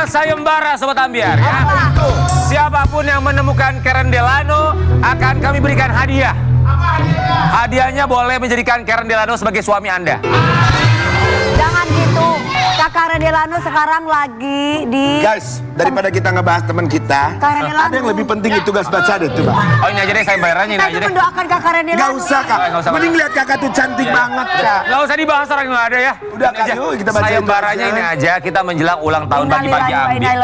sayembara Sobat Ambiar ya. Siapapun yang menemukan Karen Delano akan kami berikan hadiah. Hadiahnya boleh menjadikan Karen Delano sebagai suami Anda. Jangan gitu. Kak Delano sekarang lagi di... Guys, daripada kita ngebahas teman kita, ada yang lebih penting itu guys, baca deh coba. Oh ini aja deh sayembaranya, ini Kita aja itu deh. mendoakan Kak Delano. Gak usah kak, Nggak usah, mending lihat kakak tuh cantik banget kak. Gak usah dibahas orang nggak ada ya. Udah, Ini aja. Kak, yuk, kita baca itu sayembaranya aja. ini aja, kita menjelang ulang tahun pagi-pagi Ambiar.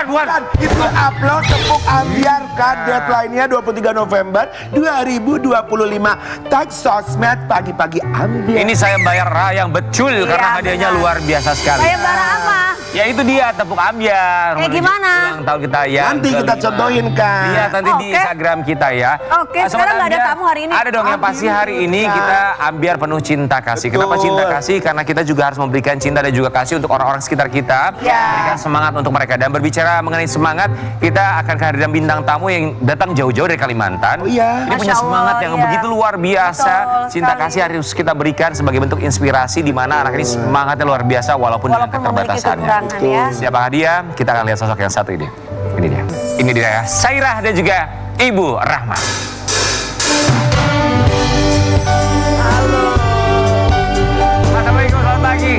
Bukan. Itu upload tepuk Ambiar kan, deadline-nya 23 November 2025. Tag sosmed pagi-pagi Ambiar. Ini sayembara yang betul karena hadiahnya benar. luar biasa sekali. Sayembara apa? Ya itu dia tepuk Ambiar. Kayak gimana? Ulang tahun kita ya. Nanti kita contohin kak. Lihat nanti di Oke. Instagram kita ya. Oke, Sobat sekarang nggak ada Ambiar, tamu hari ini. Ada dong yang pasti hari ini Kak. kita Ambiar penuh cinta kasih. Betul. Kenapa cinta kasih? Karena kita juga harus memberikan cinta dan juga kasih untuk orang-orang sekitar kita. Ya. Berikan semangat untuk mereka. Dan berbicara mengenai semangat, kita akan kehadiran bintang tamu yang datang jauh-jauh dari Kalimantan. Oh iya. Ini punya Masya semangat Allah, yang iya. begitu luar biasa. Betul Cinta sekali. kasih harus kita berikan sebagai bentuk inspirasi di mana anak ini semangatnya luar biasa walaupun dengan Walaupun memiliki keterbatasannya. kekurangan ya. Siapakah dia? Kita akan lihat sosok yang satu ini. Ini dia. Ini dia ya. Sairah dan juga Ibu Rahma. Assalamualaikum, selamat pagi.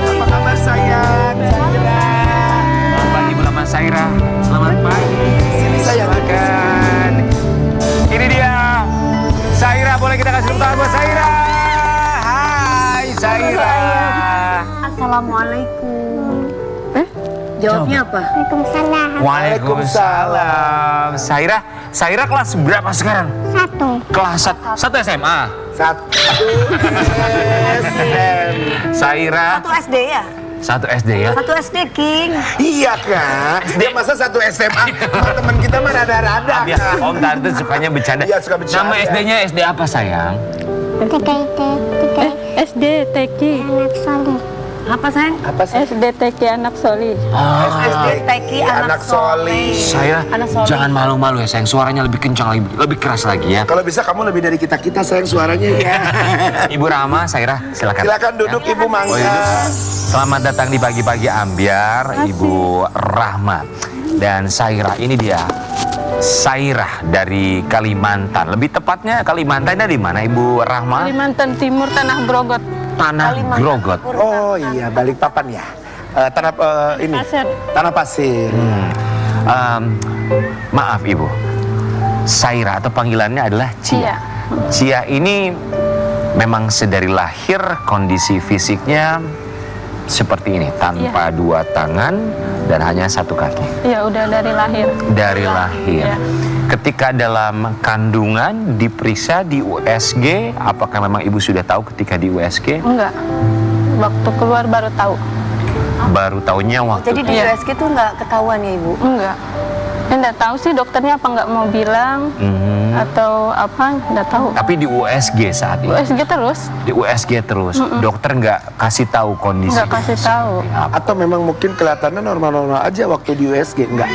Apa kabar sayang? Selamat pagi Bu Rahma, Sairah. Selamat pagi. Sini, sayang. Silakan. Ini dia. Sairah, boleh kita kasih tepuk tangan buat Sairah. Hai Sairah. Assalamualaikum. Jawabnya apa? Waalaikumsalam. Sairah kelas berapa sekarang? Kelas 1 SMA. Satu. Sairah Satu SD ya? 1 SD ya. Satu SD King. Iya kak, dia masa satu SMA, teman-teman kita mah rada-rada Biar kak. Om Tante sukanya bercanda. Iya, suka bercanda. Nama SD-nya SD apa sayang? SD TK Apa sayang? Apa sih? SD TK anak soli. SD Teki anak Soli. Saya Anak Soli. jangan malu-malu ya sayang. Suaranya lebih kencang, lebih keras lagi ya. Kalau bisa kamu lebih dari kita sayang suaranya ya. Ibu Rahma, Sairah silakan. Silakan duduk Ibu Oh, iya, Mangga. duduk. Selamat datang di pagi-pagi Ambiar, Ibu Rahma dan Sairah. Ini dia. Sairah dari Kalimantan. Lebih tepatnya Kalimantan dari mana Ibu Rahma? Kalimantan Timur Tanah Brogot. Tanah Grogot. Oh iya, Balikpapan ya. Tanah ini. Pasir. Tanah Pasir. Maaf Ibu, Sairah atau panggilannya adalah Cia. Cia ini memang sedari lahir kondisi fisiknya seperti ini, tanpa dua tangan dan hanya satu kaki. Iya, udah dari lahir. Dari lahir. Iya. Ketika dalam kandungan diperiksa di USG, apakah memang Ibu sudah tahu ketika di USG? Enggak. Waktu keluar baru tahu. Baru tahunya waktu Jadi di Iya. USG tuh nggak ketahuan ya Ibu? Enggak. Enggak tahu sih dokternya apa nggak mau bilang atau apa, enggak tahu. Tapi di USG saat itu. USG terus, Di USG terus. Dokter nggak kasih tahu kondisi. nggak kasih tahu. Atau memang mungkin kelihatannya normal-normal aja waktu di USG? Enggak.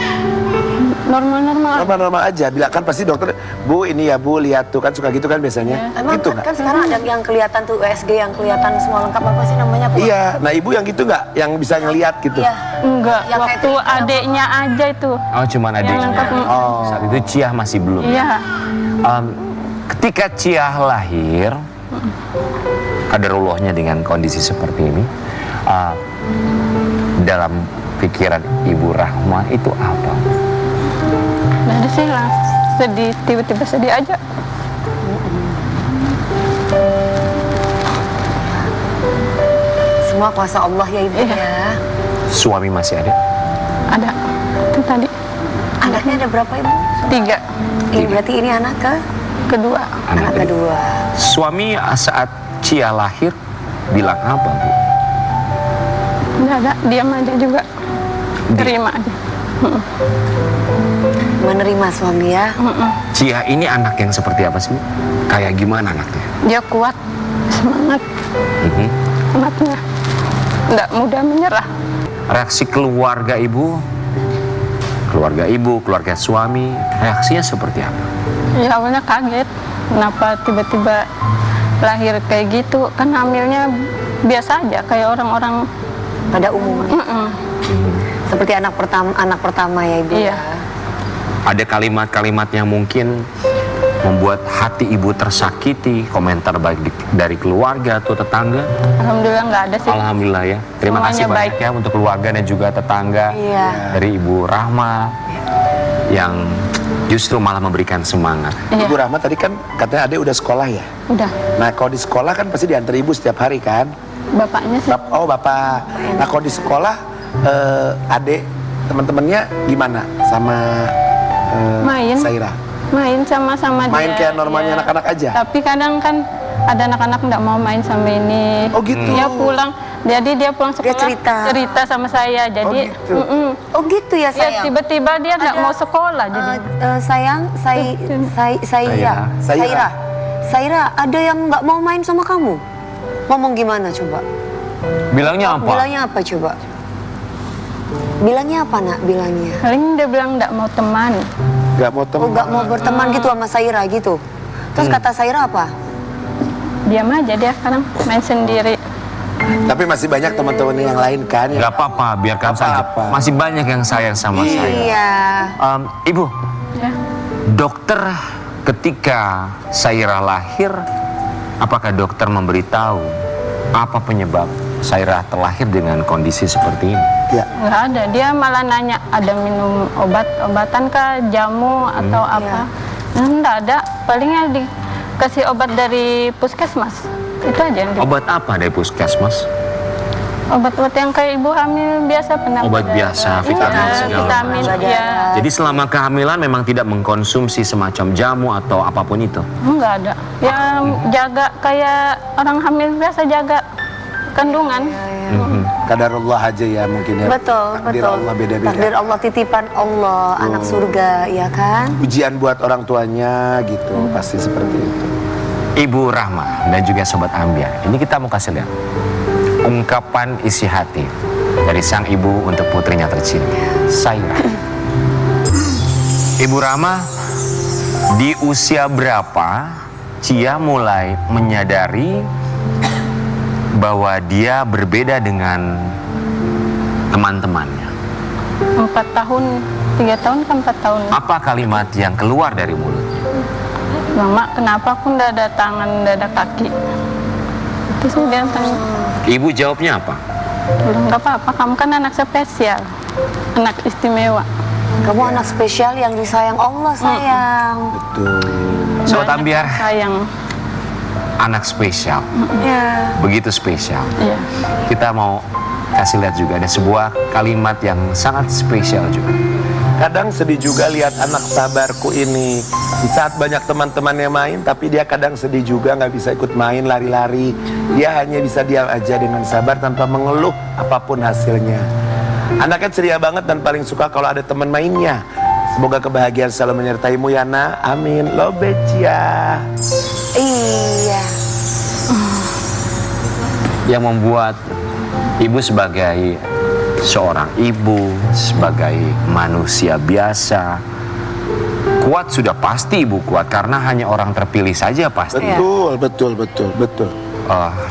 Normal-normal. Normal-normal aja. Bila kan pasti dokter, Bu ini ya Bu, lihat tuh kan suka gitu kan biasanya. Emang Gitu kan, nggak? sekarang ada yang kelihatan tuh USG yang kelihatan semua lengkap apa sih namanya? Aku Iya, nah Ibu yang gitu nggak? Yang bisa ngelihat gitu? Iya. Enggak, Yang kayak waktu tadi- adeknya aja itu. Oh, cuman adiknya. lengkap. Oh. Saat itu Ciah masih belum. Iya. Ketika Ciah lahir, kaderullahnya dengan kondisi seperti ini, dalam pikiran Ibu Rahma itu apa? Jadi sih langsung sedih, tiba-tiba sedih aja. Semua kuasa Allah ya Ibu ya. Suami masih ada? Ada. Itu tadi. Anaknya ada berapa Ibu? 3. Ini berarti ini anak Kedua. anak kedua. Suami saat Ciah lahir bilang apa, Bu? Enggak ada, diam aja juga. Terima aja. Menerima suami ya. Ciah ini anak yang seperti apa sih, Bu? Kayak gimana anaknya? Dia kuat, semangat, anaknya. Enggak mudah menyerah. Reaksi keluarga Ibu, keluarga suami, reaksinya seperti apa? Ya awalnya kaget, kenapa tiba-tiba lahir kayak gitu. Kan hamilnya biasa aja, kayak orang-orang pada umumnya. Seperti anak pertama ya ibu. Iya. Ada kalimat-kalimat yang mungkin membuat hati ibu tersakiti, komentar baik dari keluarga atau tetangga? Alhamdulillah nggak ada sih. Alhamdulillah ya. Terima Semuanya kasih banyak baik. ya untuk keluarga dan juga tetangga Iya. dari Ibu Rahma yang justru malah memberikan semangat. Iya. Ibu Rahma tadi kan katanya adek udah sekolah ya. Udah. Nah kalau di sekolah kan pasti diantar ibu setiap hari kan. Bapaknya sih. Oh bapak. Nah kalau di sekolah adek teman-temannya gimana sama Main. Saira? Main sama-sama dia. Main kayak normalnya Iya. anak-anak aja? Tapi kadang kan ada anak-anak nggak mau main sama ini. Oh gitu. Dia pulang, jadi dia pulang sekolah cerita. sama saya. Jadi, gitu. Oh gitu ya ya sayang. tiba-tiba dia nggak mau sekolah. Jadi Sayang, Saira, ada yang nggak mau main sama kamu? Ngomong gimana coba? Bilangnya apa? Bilangnya apa coba? Bilangnya apa nak? Bilangnya? paling dia bilang nggak mau teman. Gak mau Oh teman. nggak mau berteman gitu sama Saira gitu. Terus kata Saira apa? Diam aja dia sekarang main sendiri. Tapi masih banyak teman-teman yang lain kan? Gak apa-apa, biarkan Gak saja. apa-apa. Masih banyak yang sayang sama saya. Iya. Ibu, Ya. dokter ketika Saira lahir, apakah dokter memberitahu apa penyebab Saira terlahir dengan kondisi seperti ini? Ya. Nggak ada, dia malah nanya ada minum obat-obatan kah, jamu atau apa. Nggak ada, palingnya dikasih obat dari puskesmas. Itu aja yang Obat apa dari puskesmas? obat-obat yang kayak ibu hamil biasa pernah. Obat biasa, vitamin Iya, segala vitamin, macam. ya. Jadi selama kehamilan memang tidak mengkonsumsi semacam jamu atau apapun itu? Enggak ada. Ya jaga kayak orang hamil biasa jaga kandungan. Kadarullah aja ya mungkin ya. Betul, Takdir betul. Allah beda-beda. Takdir Allah, titipan Allah, anak surga, ya kan? Ujian buat orang tuanya gitu, pasti seperti itu. Ibu Rahma dan juga Sobat Ambiar, ini kita mau kasih lihat ungkapan isi hati dari sang ibu untuk putrinya tercinta, Saira. Ibu Rahma, di usia berapa Cia mulai menyadari bahwa dia berbeda dengan teman-temannya? 4 tahun, 3 tahun kan 4 tahun. Apa kalimat yang keluar dari mulut? Mama, kenapa aku nggak ada tangan, nggak ada kaki? Itu sih dia tanya. Ibu jawabnya apa? Bilang, nggak apa-apa, kamu kan anak spesial, anak istimewa. Kamu anak spesial yang disayang Allah, sayang. Betul. Sobat Banyak Ambiar, yang sayang. anak spesial, Ya. begitu spesial. Iya. Kita mau kasih lihat juga ada sebuah kalimat yang sangat spesial juga. Kadang sedih juga lihat anak sabarku ini. Di saat banyak teman-temannya main, tapi dia kadang sedih juga nggak bisa ikut main, lari-lari. Dia hanya bisa diam aja dengan sabar tanpa mengeluh apapun hasilnya. Anaknya ceria banget dan paling suka kalau ada teman mainnya. Semoga kebahagiaan selalu menyertaimu ya nak. Amin. Lobe Cia. Iya. Yang membuat ibu sebagai seorang ibu, sebagai manusia biasa, kuat sudah pasti ibu kuat karena hanya orang terpilih saja pasti. Betul.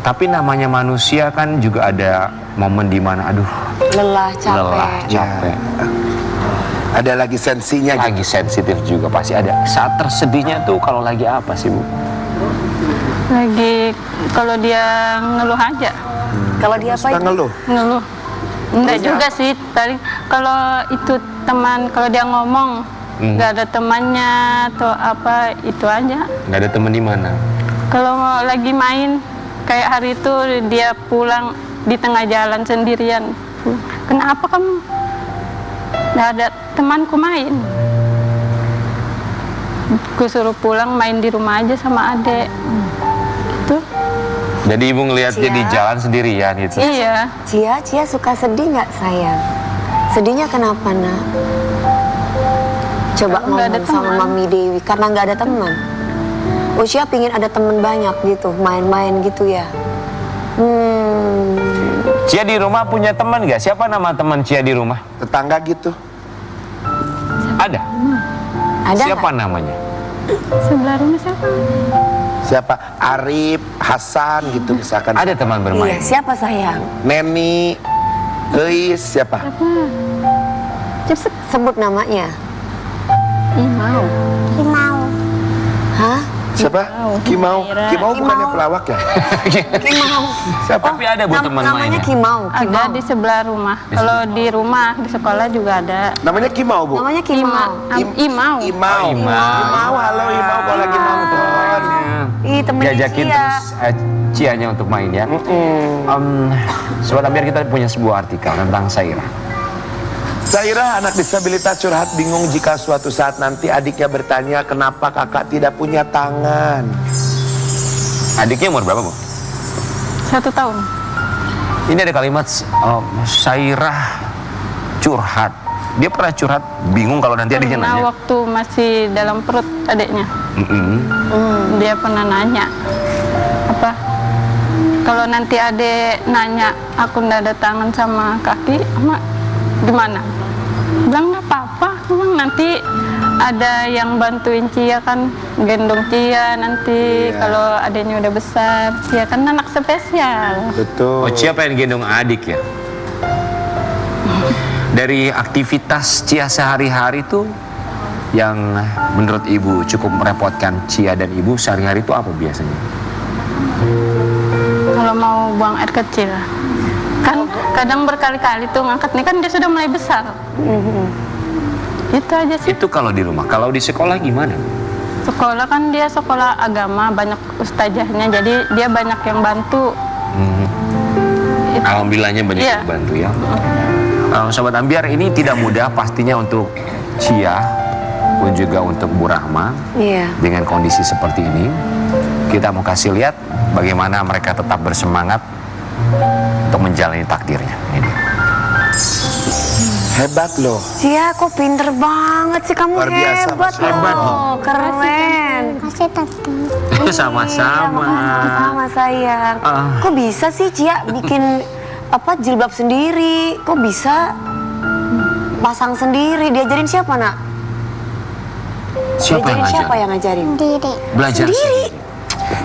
Tapi namanya manusia kan juga ada momen dimana aduh Lelah, capek. lelah, capek. Ada lagi sensinya gitu. Lagi sensitif juga pasti ada. Saat tersedihnya tuh kalau lagi apa sih Bu? Lagi kalau dia ngeluh aja, Kalau dia apa Suka itu? ngeluh. ngeluh. Enggak juga sih, paling kalau itu teman, kalau dia ngomong nggak ada temannya atau apa, itu aja. Nggak ada temen di mana? Kalau mau lagi main, kayak hari itu dia pulang di tengah jalan sendirian. Kenapa kamu? Nggak ada temanku main. Ku suruh pulang main di rumah aja sama adek. Gitu. Jadi ibu ngelihat dia di jalan sendirian gitu. Iya. Cia suka sedih nggak sayang? Sedihnya kenapa nak? Coba Karena nggak ada ngomong sama teman. Mami Dewi, karena nggak ada teman. Oh Cia pingin ada teman banyak gitu, main-main gitu ya. Cia di rumah punya teman nggak? Siapa nama teman Cia di rumah? Tetangga gitu. Ada. Ada Siapa nggak? namanya? Sebelah rumah siapa? Siapa? Arif, Hasan gitu misalkan. Ada teman Iya, bermain. siapa sayang? Neni. Siapa? Cepet sebut namanya. Imau. Hah? Siapa? Kimau. Zaira. Kimau bukannya Kimau. pelawak ya? Kimau. Siapa? Tapi ada buat teman Namanya mainnya. Kimau. Ada di sebelah rumah. Kalau di rumah, di sekolah juga ada. Namanya Kimau, Bu? Namanya Kimau. Imau. Imau. Oh, Imau. Halo Imau, kalau lagi nonton. Ih, temennya Diajakin Cia. terus Cianya untuk main ya. Sobat Ambiar, kita punya sebuah artikel tentang Saira. Saira, anak disabilitas curhat bingung jika suatu saat nanti adiknya bertanya kenapa kakak tidak punya tangan. Adiknya umur berapa, Bu? 1 tahun. Ini ada kalimat Saira curhat. Dia pernah curhat bingung kalau nanti adiknya Pernah nanya. waktu masih dalam perut adiknya. Mm-mm. Dia pernah nanya. Apa? Kalau nanti adik nanya, aku ndak ada tangan sama kaki, emak gimana? Bilang nggak apa-apa, bilang nanti ada yang bantuin Cia kan, gendong Cia nanti Iya. kalau adiknya udah besar. Cia kan anak spesial. Betul. Oh, Cia pengen gendong adik ya? Dari aktivitas Cia sehari-hari tuh yang menurut Ibu cukup merepotkan Cia dan Ibu sehari-hari itu apa biasanya? Kalau mau buang air kecil, kan kadang berkali-kali tuh ngangkat nih, kan dia sudah mulai besar. Itu aja sih. Itu kalau di rumah. Kalau di sekolah gimana? Sekolah kan dia sekolah agama, banyak ustazahnya, jadi dia banyak yang bantu. Itu. Alhamdulillahnya banyak Iya. yang bantu ya. Sobat Ambiar, ini tidak mudah pastinya untuk Cia pun juga untuk Bu Rahma Iya. dengan kondisi seperti ini. Kita mau kasih lihat bagaimana mereka tetap bersemangat untuk menjalani takdirnya. Ini. Hebat loh. Cia, kok pinter banget sih kamu. Luar biasa, Hebat Mas. Hebat loh. Keren. Sama-sama. Sama sayang. Ah. Kok bisa sih Cia bikin jilbab sendiri? Kok bisa pasang sendiri? Diajarin siapa, Nak? Siapa yang Diajarin siapa ngajar? yang ngajarin? Belajar sendiri.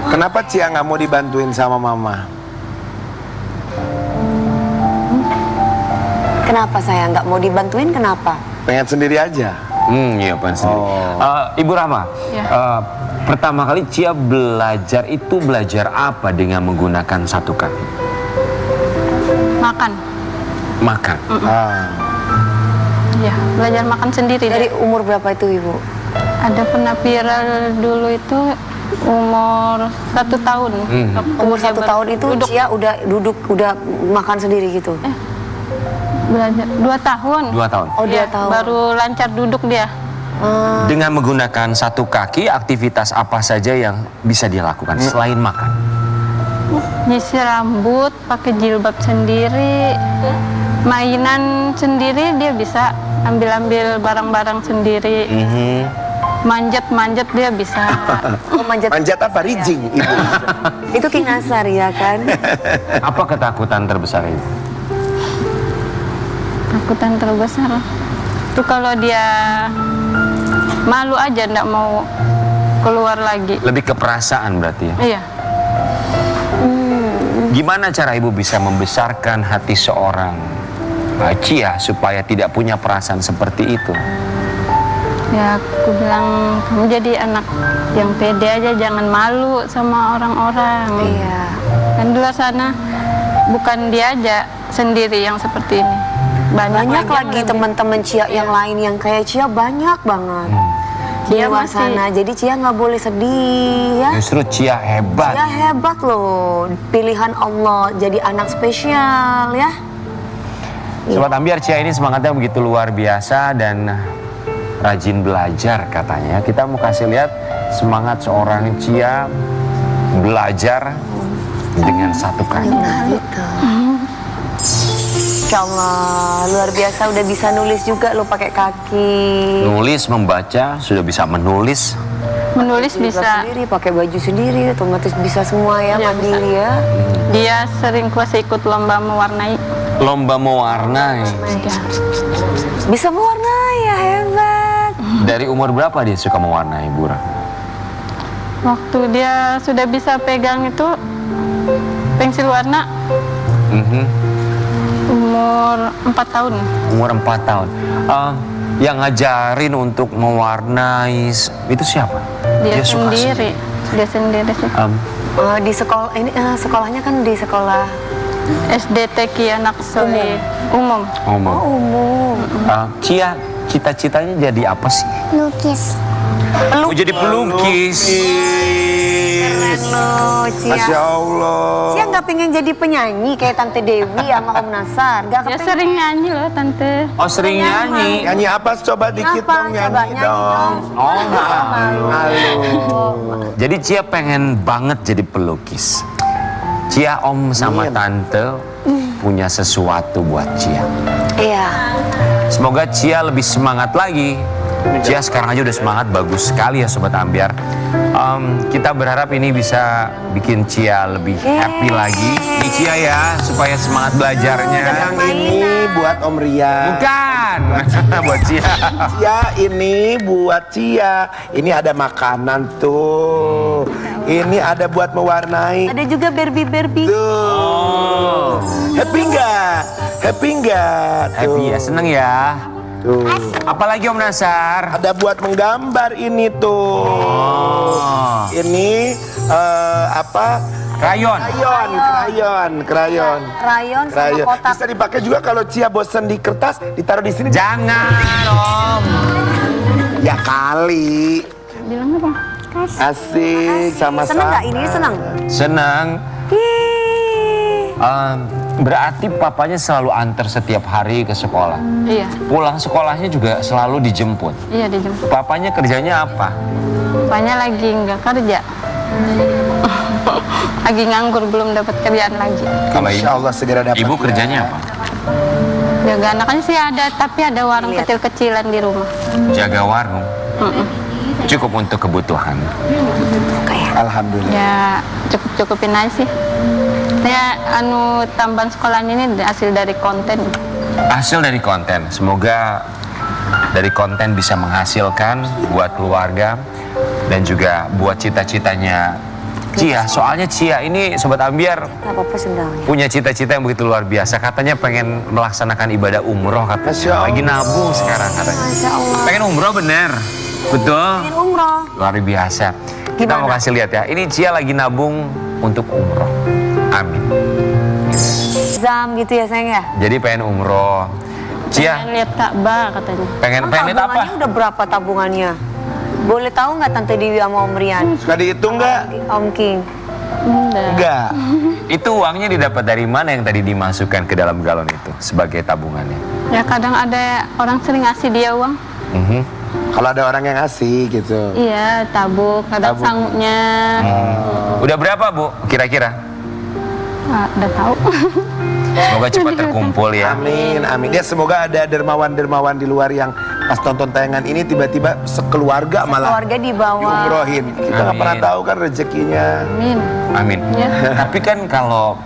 Kenapa Cia nggak mau dibantuin sama mama? Kenapa saya nggak mau dibantuin? Kenapa? Pengen sendiri aja. Iya Pak sendiri. Oh. Ibu Rahma, Ya. pertama kali Cia belajar itu belajar apa dengan menggunakan satu kaki? Makan. Makan. Ya, belajar makan sendiri. Dari Dari umur berapa itu, Ibu? ada pernah viral dulu itu umur 1 tahun. Waktu Umur dia 1 tahun itu duduk, Cia udah duduk, udah makan sendiri gitu? belajar 2 tahun. 2 tahun. Oh, dia Iya, tahu. baru lancar duduk dia. Dengan menggunakan satu kaki, aktivitas apa saja yang bisa dia lakukan selain makan? Nyisir rambut, pakai jilbab sendiri, mainan sendiri dia bisa, ambil-ambil barang-barang sendiri, manjat-manjat dia bisa. Oh, manjat. Manjat apa? Rijing, Ibu. Itu King Asar ya kan? Apa ketakutan terbesar itu? Takutan terbesar itu kalau dia malu aja, ndak mau keluar lagi. Lebih ke perasaan berarti ya? Iya, Gimana cara ibu bisa membesarkan hati seorang Cia supaya tidak punya perasaan seperti itu? ya aku bilang kamu jadi anak yang pede aja, jangan malu sama orang-orang. Iya. Kan di luar sana bukan dia aja sendiri yang seperti ini. Banyak yang lagi lebih- teman-teman Cia yang lain yang kayak Cia, banyak banget. Di Dia luar masih- sana. Jadi Cia nggak boleh sedih ya. Justru Cia hebat. Cia hebat loh. Pilihan Allah jadi anak spesial ya. Sobat Ambiar, Cia ini semangatnya begitu luar biasa dan rajin belajar katanya. Kita mau kasih lihat semangat seorang Cia belajar dengan satu kaki. Nah gitu. Insya Allah luar biasa, udah bisa nulis juga lo pakai kaki. Nulis, membaca, sudah bisa menulis. Menulis Jilbab bisa. sendiri, pakai baju sendiri, otomatis bisa semua ya, Iya, mandiri ya. Dia sering kuasa ikut lomba mewarnai. Lomba mewarnai. Iya. Bisa mewarnai ya, hebat. Dari umur berapa dia suka mewarnai, Bu Rahma? Waktu dia sudah bisa pegang itu pensil warna Mhm. umur Umur 4 tahun. Umur 4 tahun. Yang ngajarin untuk mewarnai itu siapa? Dia suka sendiri. Dia sendiri sih. Di sekolah ini sekolahnya kan di sekolah SDTK Anak Soli umum. Umum. umum. Cia, cita-citanya jadi apa sih? Lukis. Mau jadi pelukis. Keren loh, Cia. Masya Allah. Cia nggak pengen jadi penyanyi kayak Tante Dewi sama Om Nasar? Gak Dia kepengen? sering nyanyi loh Tante. Oh, sering nyanyi. Nyanyi apa? Coba dikit Kenapa? dong, Coba nyanyi nyanyi dong. Oh, malu. Malu. Jadi Cia pengen banget jadi pelukis. Cia, Om sama Amin. Tante punya sesuatu buat Cia. Iya. Semoga Cia lebih semangat lagi. Cia sekarang aja udah semangat, bagus sekali ya Sobat Ambiar. Kita berharap ini bisa bikin Cia lebih happy lagi. Ini Cia ya, supaya semangat belajarnya. Yang ini buat Om Rian. Bukan, buat Cia. Cia, ini buat Cia. Ini ada makanan tuh. Ini ada buat mewarnai. Ada juga Barbie. Tuh. Happy nggak? Happy nggak? Happy ya, seneng ya. Tuh. Apalagi Om Nasar? Ada buat menggambar ini tuh. Oh. Ini apa? Krayon. Krayon. Krayon sama kotak. Bisa dipakai juga kalau Cia bosen di kertas, ditaruh di sini. Jangan Om. Ya kali. Bilang apa? Asik sama-sama. Seneng nggak ini? Seneng? Senang. Ih. Berarti papanya selalu antar setiap hari ke sekolah. Iya. Pulang sekolahnya juga selalu dijemput. Iya dijemput. Papanya kerjanya apa? Bapaknya lagi nggak kerja. Lagi nganggur, belum dapat kerjaan lagi. Kalau Insya Allah segera dapat. ibu kerjanya apa? Jaga anaknya sih ada, tapi ada warung kecil-kecilan di rumah. Jaga warung. Cukup untuk kebutuhan. Alhamdulillah. Ya cukup-cukupin aja sih. Saya tambahan sekolahnya ini hasil dari konten. Hasil dari konten. Semoga dari konten bisa menghasilkan buat keluarga dan juga buat cita-citanya Cia. Soalnya Cia ini Sobat Ambiar Gak apa-apa sendalnya. punya cita-cita yang begitu luar biasa. Katanya pengen melaksanakan ibadah umroh Masya katanya. Allah. Lagi nabung sekarang katanya. Masya Allah. Pengen umroh bener. Betul. Pengen umroh. Luar biasa. Kita mau Gimana? kasih lihat ya. Ini Cia lagi nabung untuk umroh. Amin. Zam gitu ya sayang ya? Jadi pengen umroh. Cia Pengen lihat Ka'bah katanya. pengen lihat apa? Tabungannya udah berapa tabungannya? Boleh tahu nggak Tante Dewi sama Om Rian? Suka dihitung nggak? Om King. Udah. Enggak. Itu uangnya didapat dari mana yang tadi dimasukkan ke dalam galon itu sebagai tabungannya? Ya kadang ada orang sering ngasih dia uang. Mhm. Kalau ada orang yang ngasih gitu. Iya, tabuk, kadang Tabuk. sanggunya. Udah berapa Bu kira-kira? Udah tahu. Semoga cepat terkumpul ya. Amin, amin. Ya semoga ada dermawan-dermawan di luar yang pas tonton tayangan ini tiba-tiba sekeluarga malah Keluarga dibawa. diumrohin. Kita nggak Amin. pernah tahu kan rezekinya. Amin. Amin. Ya. Tapi kan kalau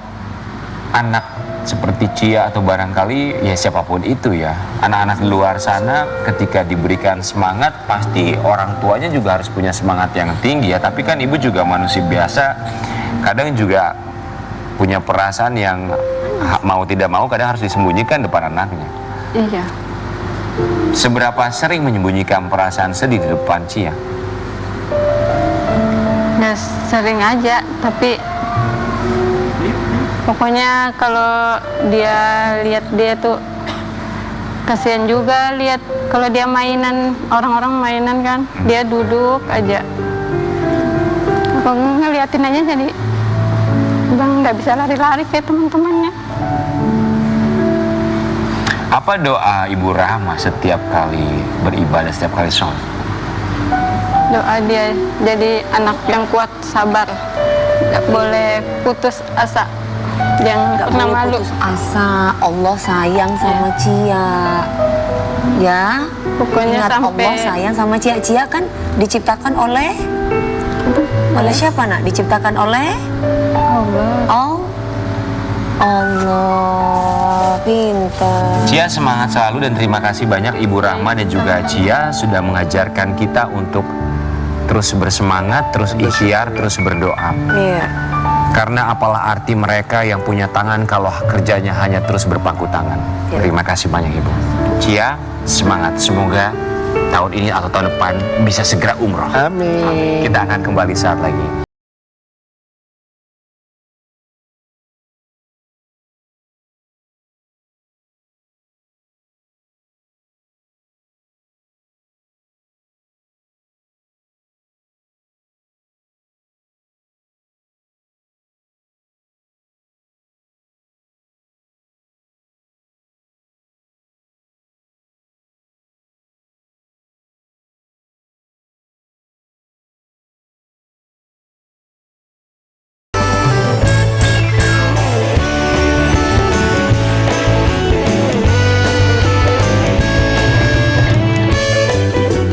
anak seperti Cia atau barangkali ya siapapun itu ya, anak-anak di luar sana ketika diberikan semangat pasti orang tuanya juga harus punya semangat yang tinggi ya. Tapi kan ibu juga manusia biasa, kadang juga punya perasaan yang mau tidak mau kadang harus disembunyikan depan anaknya. Iya. Seberapa sering menyembunyikan perasaan sedih di depan Cia? Ya sering aja, tapi pokoknya kalau dia lihat dia tuh kasihan juga lihat kalau dia mainan, orang-orang mainan kan, dia duduk aja. Pokoknya ngeliatin aja jadi Bang nggak bisa lari-lari kayak teman-temannya. Apa doa Ibu Rahma setiap kali beribadah, setiap kali sholat? Doa dia jadi anak yang kuat, sabar, nggak boleh putus asa, jangan Nggak pernah boleh malu. putus asa. Allah sayang sama Cia. Ya. Pokoknya Ingat sampai Allah sayang sama Cia. Cia kan diciptakan oleh siapa nak? Diciptakan oleh Allah. Allah. Pintar. Cia semangat selalu dan terima kasih banyak Ibu Rahma dan juga Cia sudah mengajarkan kita untuk terus bersemangat, terus ikhtiar, terus berdoa. Iya. Karena apalah arti mereka yang punya tangan kalau kerjanya hanya terus berpangku tangan. Terima kasih banyak Ibu. Cia, semangat. Semoga tahun ini atau tahun depan bisa segera umroh. Amin. Kita akan kembali saat lagi.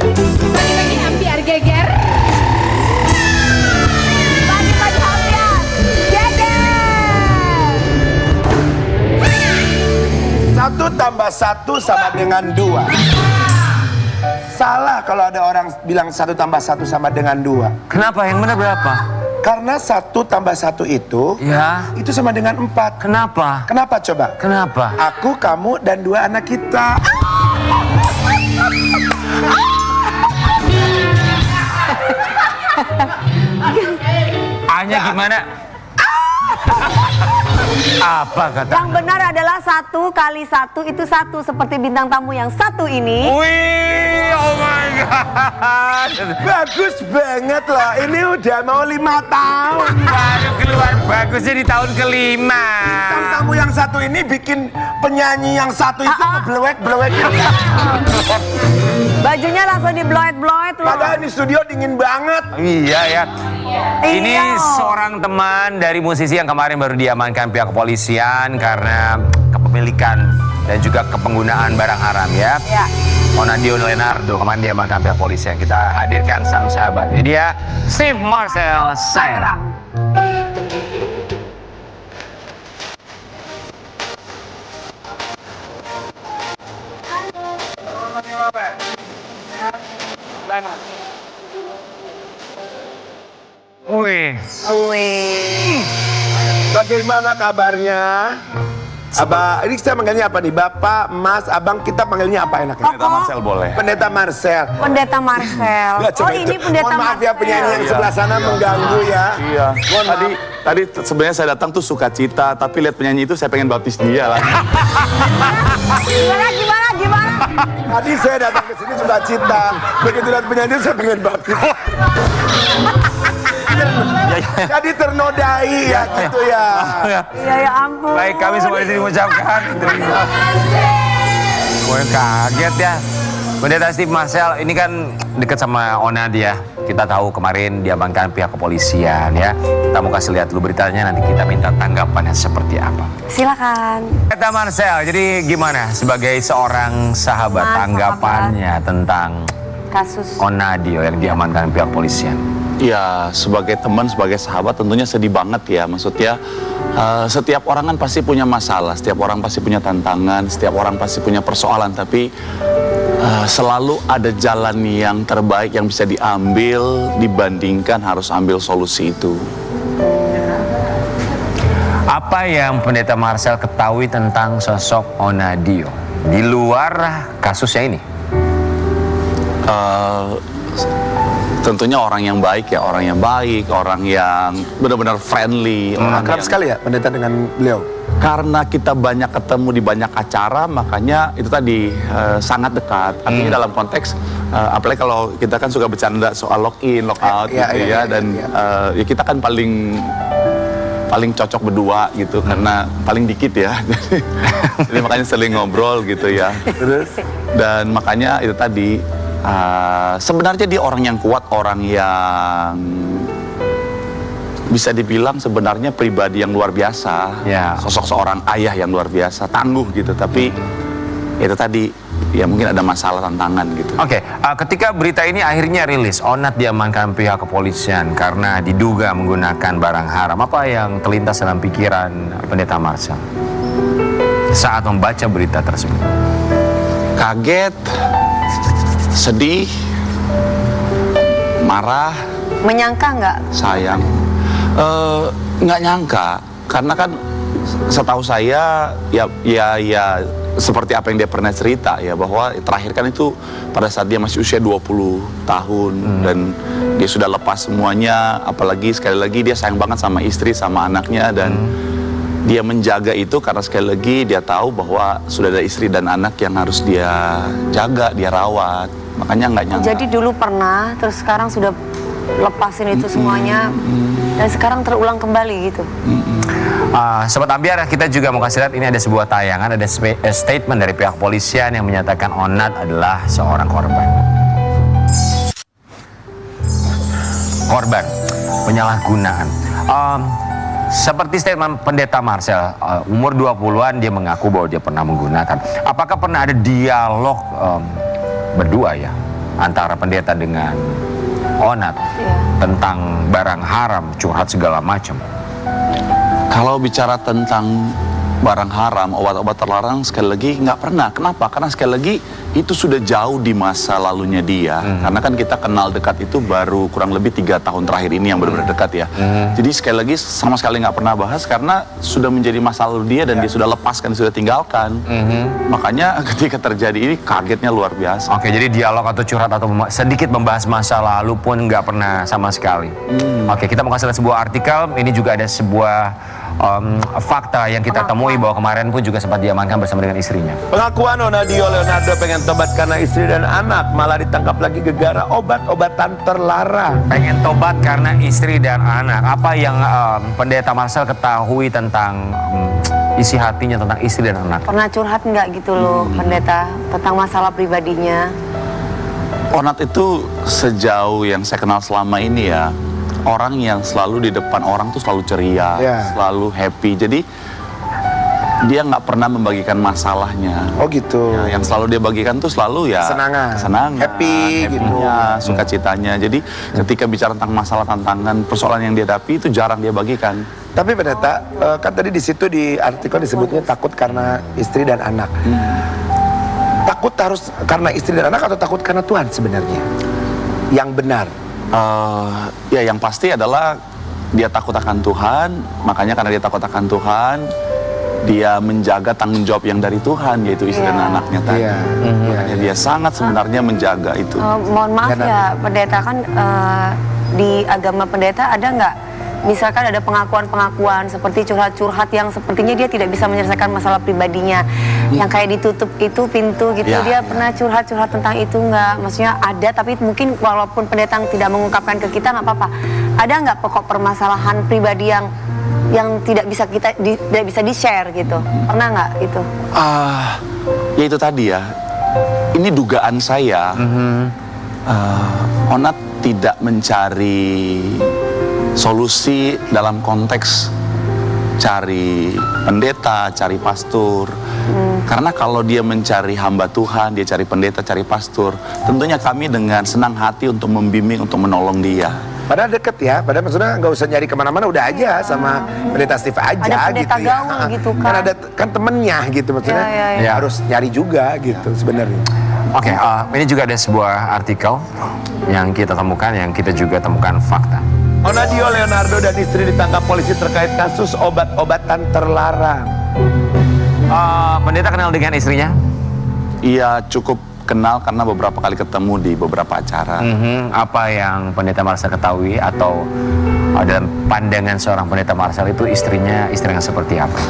Pagi-pagi hampir geger. Pagi-pagi hampir geger. 1 tambah 1 sama dengan 2. Salah kalau ada orang bilang 1 tambah 1 sama dengan 2. Kenapa? Yang benar berapa? Karena 1 tambah 1 itu sama dengan 4. Kenapa? Kenapa coba? Kenapa? Aku, kamu, dan 2 anak kita. Hanya gimana? Apa kata? Yang benar adalah 1 kali 1 itu 1, seperti bintang tamu yang satu ini. Wih, oh my god. Bagus banget loh. Ini udah mau 5 tahun. Baru keluar bagusnya di tahun kelima. Bintang tamu yang satu ini bikin penyanyi yang satu itu ngeblewek-blewek. Bajunya langsung dibloet-bloet loh. Padahal di studio dingin banget. Iya ya. Ini Iya. seorang teman dari musisi yang kemarin baru diamankan pihak kepolisian karena kepemilikan dan juga kepenggunaan barang haram ya. Ya. Onadio Leonardo kemarin diamankan pihak kepolisian. Kita hadirkan sang sahabat. Ini dia Steve Marcel Saira. Wih. Wih. Bagaimana kabarnya? Abah, ini kita manggilnya apa nih? Bapak, Mas, Abang, kita panggilnya apa enaknya? Pendeta Marcel boleh. Pendeta Marcel. Pendeta Marcel. Ya, coba Oh, ini itu. pendeta Mohon maaf ya Marcel. penyanyi yang sebelah sana mengganggu ya. Iya. Mohon maaf. Tadi sebenarnya saya datang tuh sukacita, tapi lihat penyanyi itu saya pengen baptis dia lah. Gimana? Tadi saya datang ke sini suka cita. Begitu lihat penyanyi saya pengen baptis. Jadi ternodai ya gitu ya. Iya ya ampun. Baik, kami semua di sini mengucapkan terima kasih. Gue kaget ya. Pendeta Steve Marcel ini kan dekat sama Onad ya. Kita tahu kemarin diamankan pihak kepolisian ya. Kita mau kasih lihat dulu beritanya, nanti kita minta tanggapannya seperti apa. Silakan. Pendeta Marcel, jadi gimana sebagai seorang sahabat Mas, tanggapannya tentang Kasus. Onadio yang diamankan pihak kepolisian? Ya, sebagai teman, sebagai sahabat tentunya sedih banget ya. Maksudnya setiap orang kan pasti punya masalah, setiap orang pasti punya tantangan, setiap orang pasti punya persoalan. Tapi selalu ada jalan yang terbaik yang bisa diambil dibandingkan harus ambil solusi itu. Apa yang Pendeta Marcel ketahui tentang sosok Onadio di luar kasusnya ini? Tentunya orang yang baik ya, orang yang benar-benar friendly. Orang Akrab yang- sekali ya pendeta dengan beliau. Karena kita banyak ketemu di banyak acara, makanya itu tadi sangat dekat. Artinya dalam konteks, apalagi kalau kita kan suka bercanda soal login, logout gitu ya, dan ya kita kan paling cocok berdua gitu, karena paling dikit ya. Jadi makanya sering ngobrol gitu ya. Terus Dan makanya itu tadi, sebenarnya dia orang yang kuat, orang yang bisa dibilang sebenarnya pribadi yang luar biasa, Ya. sosok seorang ayah yang luar biasa, tangguh gitu. Tapi itu tadi ya mungkin ada masalah tantangan gitu. Oke, ketika berita ini akhirnya rilis, Onat diamankan pihak kepolisian karena diduga menggunakan barang haram. Apa yang terlintas dalam pikiran Pendeta Marcel saat membaca berita tersebut? Kaget, sedih, marah, Menyangka nggak? sayang. Nggak nyangka, karena kan setahu saya ya seperti apa yang dia pernah cerita ya, bahwa terakhir kan itu pada saat dia masih usia 20 tahun dan dia sudah lepas semuanya, apalagi sekali lagi dia sayang banget sama istri sama anaknya dan dia menjaga itu karena sekali lagi dia tahu bahwa sudah ada istri dan anak yang harus dia jaga, dia rawat. Makanya nggak nyangka. Jadi dulu pernah, terus sekarang sudah lepasin itu semuanya, dan sekarang terulang kembali gitu. Sobat Ambiar, kita juga mau kasih lihat ini ada sebuah tayangan, ada statement dari pihak polisian yang menyatakan Onat adalah seorang korban. Korban penyalahgunaan. Seperti statement Pendeta Marcel, umur 20-an dia mengaku bahwa dia pernah menggunakan. Apakah pernah ada dialog berdua ya antara pendeta dengan Onat tentang barang haram, curhat segala macam? Kalau bicara tentang barang haram, obat-obat terlarang, sekali lagi nggak pernah. Kenapa? Karena sekali lagi itu sudah jauh di masa lalunya dia. Karena kan kita kenal dekat itu baru kurang lebih 3 tahun terakhir ini yang benar-benar dekat ya. Jadi sekali lagi sama sekali nggak pernah bahas karena sudah menjadi masa lalu dia dan dia sudah lepaskan, sudah tinggalkan. Makanya ketika terjadi ini kagetnya luar biasa. Oke, jadi dialog atau curhat atau sedikit membahas masa lalu pun nggak pernah sama sekali. Oke, kita mau kasih lihat sebuah artikel. Ini juga ada sebuah fakta yang kita temui bahwa kemarin pun juga sempat diamankan bersama dengan istrinya. Pengakuan Onadio Leonardo pengen tobat karena istri dan anak, malah ditangkap lagi gegara obat-obatan terlarang. Pengen tobat karena istri dan anak. Apa yang Pendeta Marcel ketahui tentang isi hatinya tentang istri dan anak? Pernah curhat nggak gitu loh, Pendeta, tentang masalah pribadinya? Onat itu sejauh yang saya kenal selama ini ya, orang yang selalu di depan orang tuh selalu ceria, selalu happy. Jadi dia nggak pernah membagikan masalahnya. Oh gitu. Ya, yang selalu dia bagikan tuh selalu ya kesenangan, happy gitu, sukacitanya. Jadi ketika bicara tentang masalah, tantangan, persoalan yang dia hadapi itu jarang dia bagikan. Tapi Pendeta, kan tadi di situ di artikel disebutnya takut karena istri dan anak. Takut harus karena istri dan anak atau takut karena Tuhan sebenarnya? Yang benar. Ya yang pasti adalah dia takut akan Tuhan, makanya karena dia takut akan Tuhan, dia menjaga tanggung jawab yang dari Tuhan, yaitu istri dan anaknya tadi. Makanya dia sangat sebenarnya menjaga itu. Mohon maaf ya, Pendeta, kan di agama Pendeta ada nggak, misalkan ada pengakuan-pengakuan seperti curhat-curhat yang sepertinya dia tidak bisa menyelesaikan masalah pribadinya, yang kayak ditutup itu pintu gitu, dia pernah curhat-curhat tentang itu nggak? Maksudnya ada, tapi mungkin walaupun Pendeta tidak mengungkapkan ke kita nggak apa-apa. Ada nggak pokok permasalahan pribadi yang tidak bisa tidak bisa di-share gitu? Pernah nggak itu? Ya itu tadi ya. Ini dugaan saya. Onat tidak mencari solusi dalam konteks cari pendeta, cari pastor. Karena kalau dia mencari hamba Tuhan, dia cari pendeta, cari pastor, tentunya kami dengan senang hati untuk membimbing, untuk menolong dia. Padahal deket ya, padahal maksudnya nggak usah nyari kemana-mana, udah aja sama Pendeta Steve aja ada pendeta gitu gaul gitu kan. Kan ada kan temennya gitu maksudnya, harus nyari juga gitu sebenarnya. Oke, ini juga ada sebuah artikel yang kita temukan, yang kita juga temukan fakta. Onadio Leonardo dan istri ditangkap polisi terkait kasus obat-obatan terlarang. Pendeta kenal dengan istrinya? Iya, cukup kenal karena beberapa kali ketemu di beberapa acara. Apa yang Pendeta Marcel ketahui atau dalam pandangan seorang Pendeta Marcel itu istrinya istri yang seperti apa?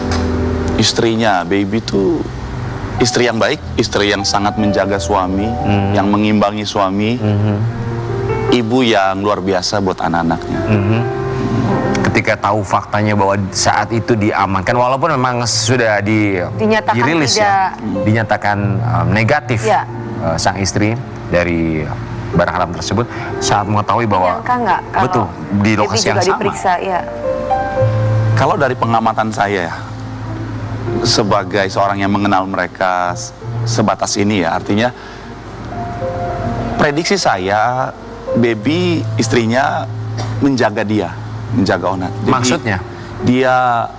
Istrinya, baby itu istri yang baik, istri yang sangat menjaga suami, yang mengimbangi suami, ibu yang luar biasa buat anak-anaknya. Ketika tahu faktanya bahwa saat itu diamankan, walaupun memang sudah Dinyatakan dirilis tidak, dinyatakan negatif sang istri dari barang haram tersebut, saat mengetahui bahwa betul di lokasi yang sama. Diperiksa, Kalau dari pengamatan saya, sebagai seorang yang mengenal mereka sebatas ini ya, artinya prediksi saya, baby istrinya menjaga dia, menjaga Onat. Jadi, maksudnya? Dia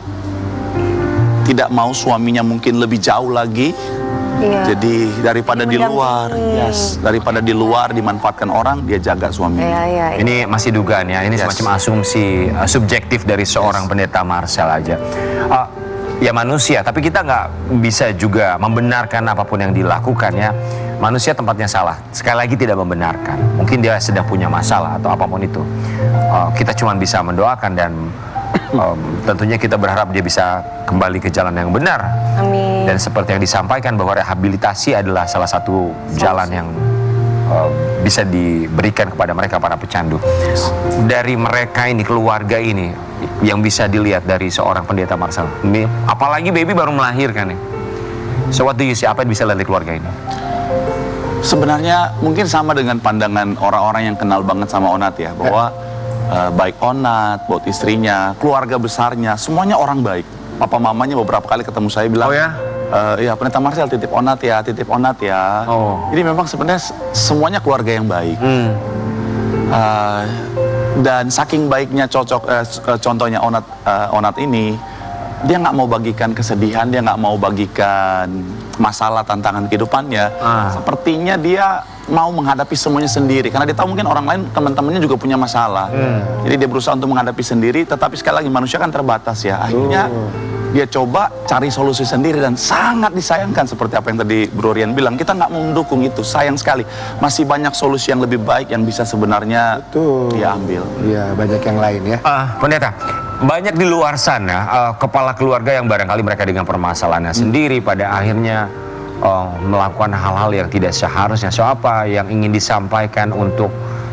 tidak mau suaminya mungkin lebih jauh lagi Iya. Jadi daripada di luar, Mendampingi. daripada di luar dimanfaatkan orang, dia jaga suaminya. Iya, iya, iya. Ini masih dugaan ya, ini Yes. semacam asumsi subjektif dari seorang pendeta Marcel aja. Ya manusia, tapi kita nggak bisa juga membenarkan apapun yang dilakukan ya. Manusia tempatnya salah, sekali lagi tidak membenarkan. Mungkin dia sedang punya masalah atau apapun itu. Kita cuma bisa mendoakan dan tentunya kita berharap dia bisa kembali ke jalan yang benar. Amin. Dan seperti yang disampaikan bahwa rehabilitasi adalah salah satu jalan yang bisa diberikan kepada mereka para pecandu. Dari mereka ini, keluarga ini, yang bisa dilihat dari seorang pendeta Marcel. Apalagi baby baru melahirkan ya. So what do you see? Apa yang bisa lihat dari keluarga ini? Sebenarnya mungkin sama dengan pandangan orang-orang yang kenal banget sama Onat ya, bahwa baik Onat, buat istrinya, keluarga besarnya, semuanya orang baik. Papa mamanya beberapa kali ketemu saya bilang, Oh ya? Ya pendeta Marcel titip Onat ya, titip Onat ya. Oh. Jadi memang sebenarnya semuanya keluarga yang baik. Dan saking baiknya contohnya Onat ini, dia nggak mau bagikan kesedihan, dia nggak mau bagikan masalah tantangan kehidupannya. Sepertinya dia mau menghadapi semuanya sendiri, karena dia tahu mungkin orang lain, teman-temannya juga punya masalah. Jadi dia berusaha untuk menghadapi sendiri, tetapi sekali lagi manusia kan terbatas ya. Akhirnya dia coba cari solusi sendiri dan sangat disayangkan seperti apa yang tadi Bro Rian bilang. Kita nggak mau mendukung itu, sayang sekali. Masih banyak solusi yang lebih baik yang bisa sebenarnya dia ambil. Iya, banyak yang lain ya. Pendeta, banyak di luar sana kepala keluarga yang barangkali mereka dengan permasalahannya sendiri pada akhirnya melakukan hal-hal yang tidak seharusnya. So apa yang ingin disampaikan untuk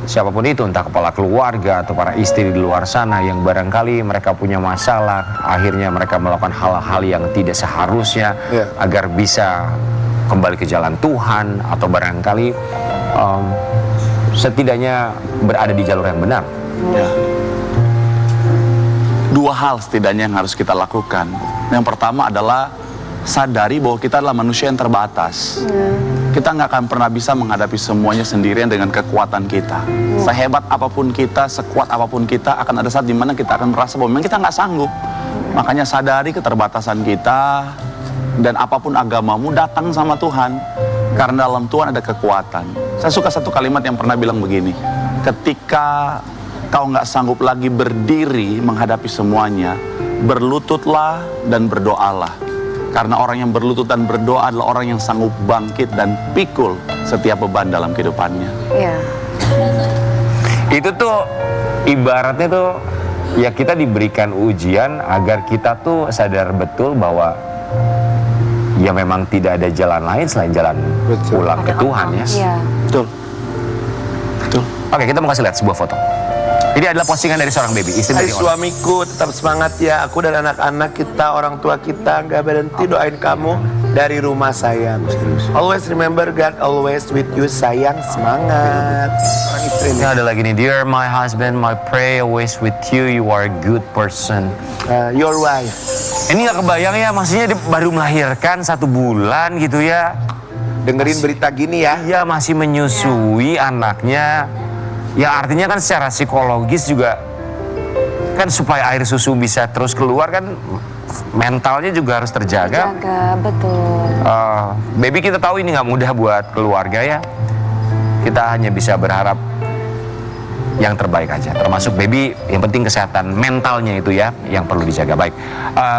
siapapun itu, entah kepala keluarga atau para istri di luar sana yang barangkali mereka punya masalah, akhirnya mereka melakukan hal-hal yang tidak seharusnya agar bisa kembali ke jalan Tuhan atau barangkali setidaknya berada di jalur yang benar. Ya. Dua hal setidaknya yang harus kita lakukan. Yang pertama adalah sadari bahwa kita adalah manusia yang terbatas. Kita nggak akan pernah bisa menghadapi semuanya sendirian dengan kekuatan kita. Sehebat apapun kita, sekuat apapun kita, akan ada saat dimana kita akan merasa bahwa memang kita nggak sanggup. Makanya sadari keterbatasan kita, dan apapun agamamu, datang sama Tuhan. Karena dalam Tuhan ada kekuatan. Saya suka satu kalimat yang pernah bilang begini, ketika kau nggak sanggup lagi berdiri menghadapi semuanya, berlututlah dan berdoalah. Karena orang yang berlutut dan berdoa adalah orang yang sanggup bangkit dan pikul setiap beban dalam kehidupannya. Iya. Itu tuh ibaratnya tuh ya kita diberikan ujian agar kita tuh sadar betul bahwa ya memang tidak ada jalan lain selain jalan pulang ke Tuhan ya. Iya. Betul. Betul. Oke, kita mau kasih lihat sebuah foto. Ini adalah postingan dari seorang baby, istri Hai dari Onat. suamiku, tetap semangat ya. Aku dan anak-anak kita, orang tua kita nggak berhenti doain kamu dari rumah sayang. Always remember God always with you, sayang, semangat. Orang istri Ini nih. ada lagi nih, dear my husband, my pray always with you, you are a good person. Your wife. Ini nggak kebayang ya, maksudnya dia baru melahirkan 1 bulan gitu ya. Dengerin berita gini ya. Dia masih menyusui anaknya. Ya artinya kan secara psikologis juga kan supaya air susu bisa terus keluar kan mentalnya juga harus terjaga. Jaga, betul. Baby kita tahu ini nggak mudah buat keluarga ya. Kita hanya bisa berharap yang terbaik aja. Termasuk baby, yang penting kesehatan mentalnya itu ya yang perlu dijaga. Baik,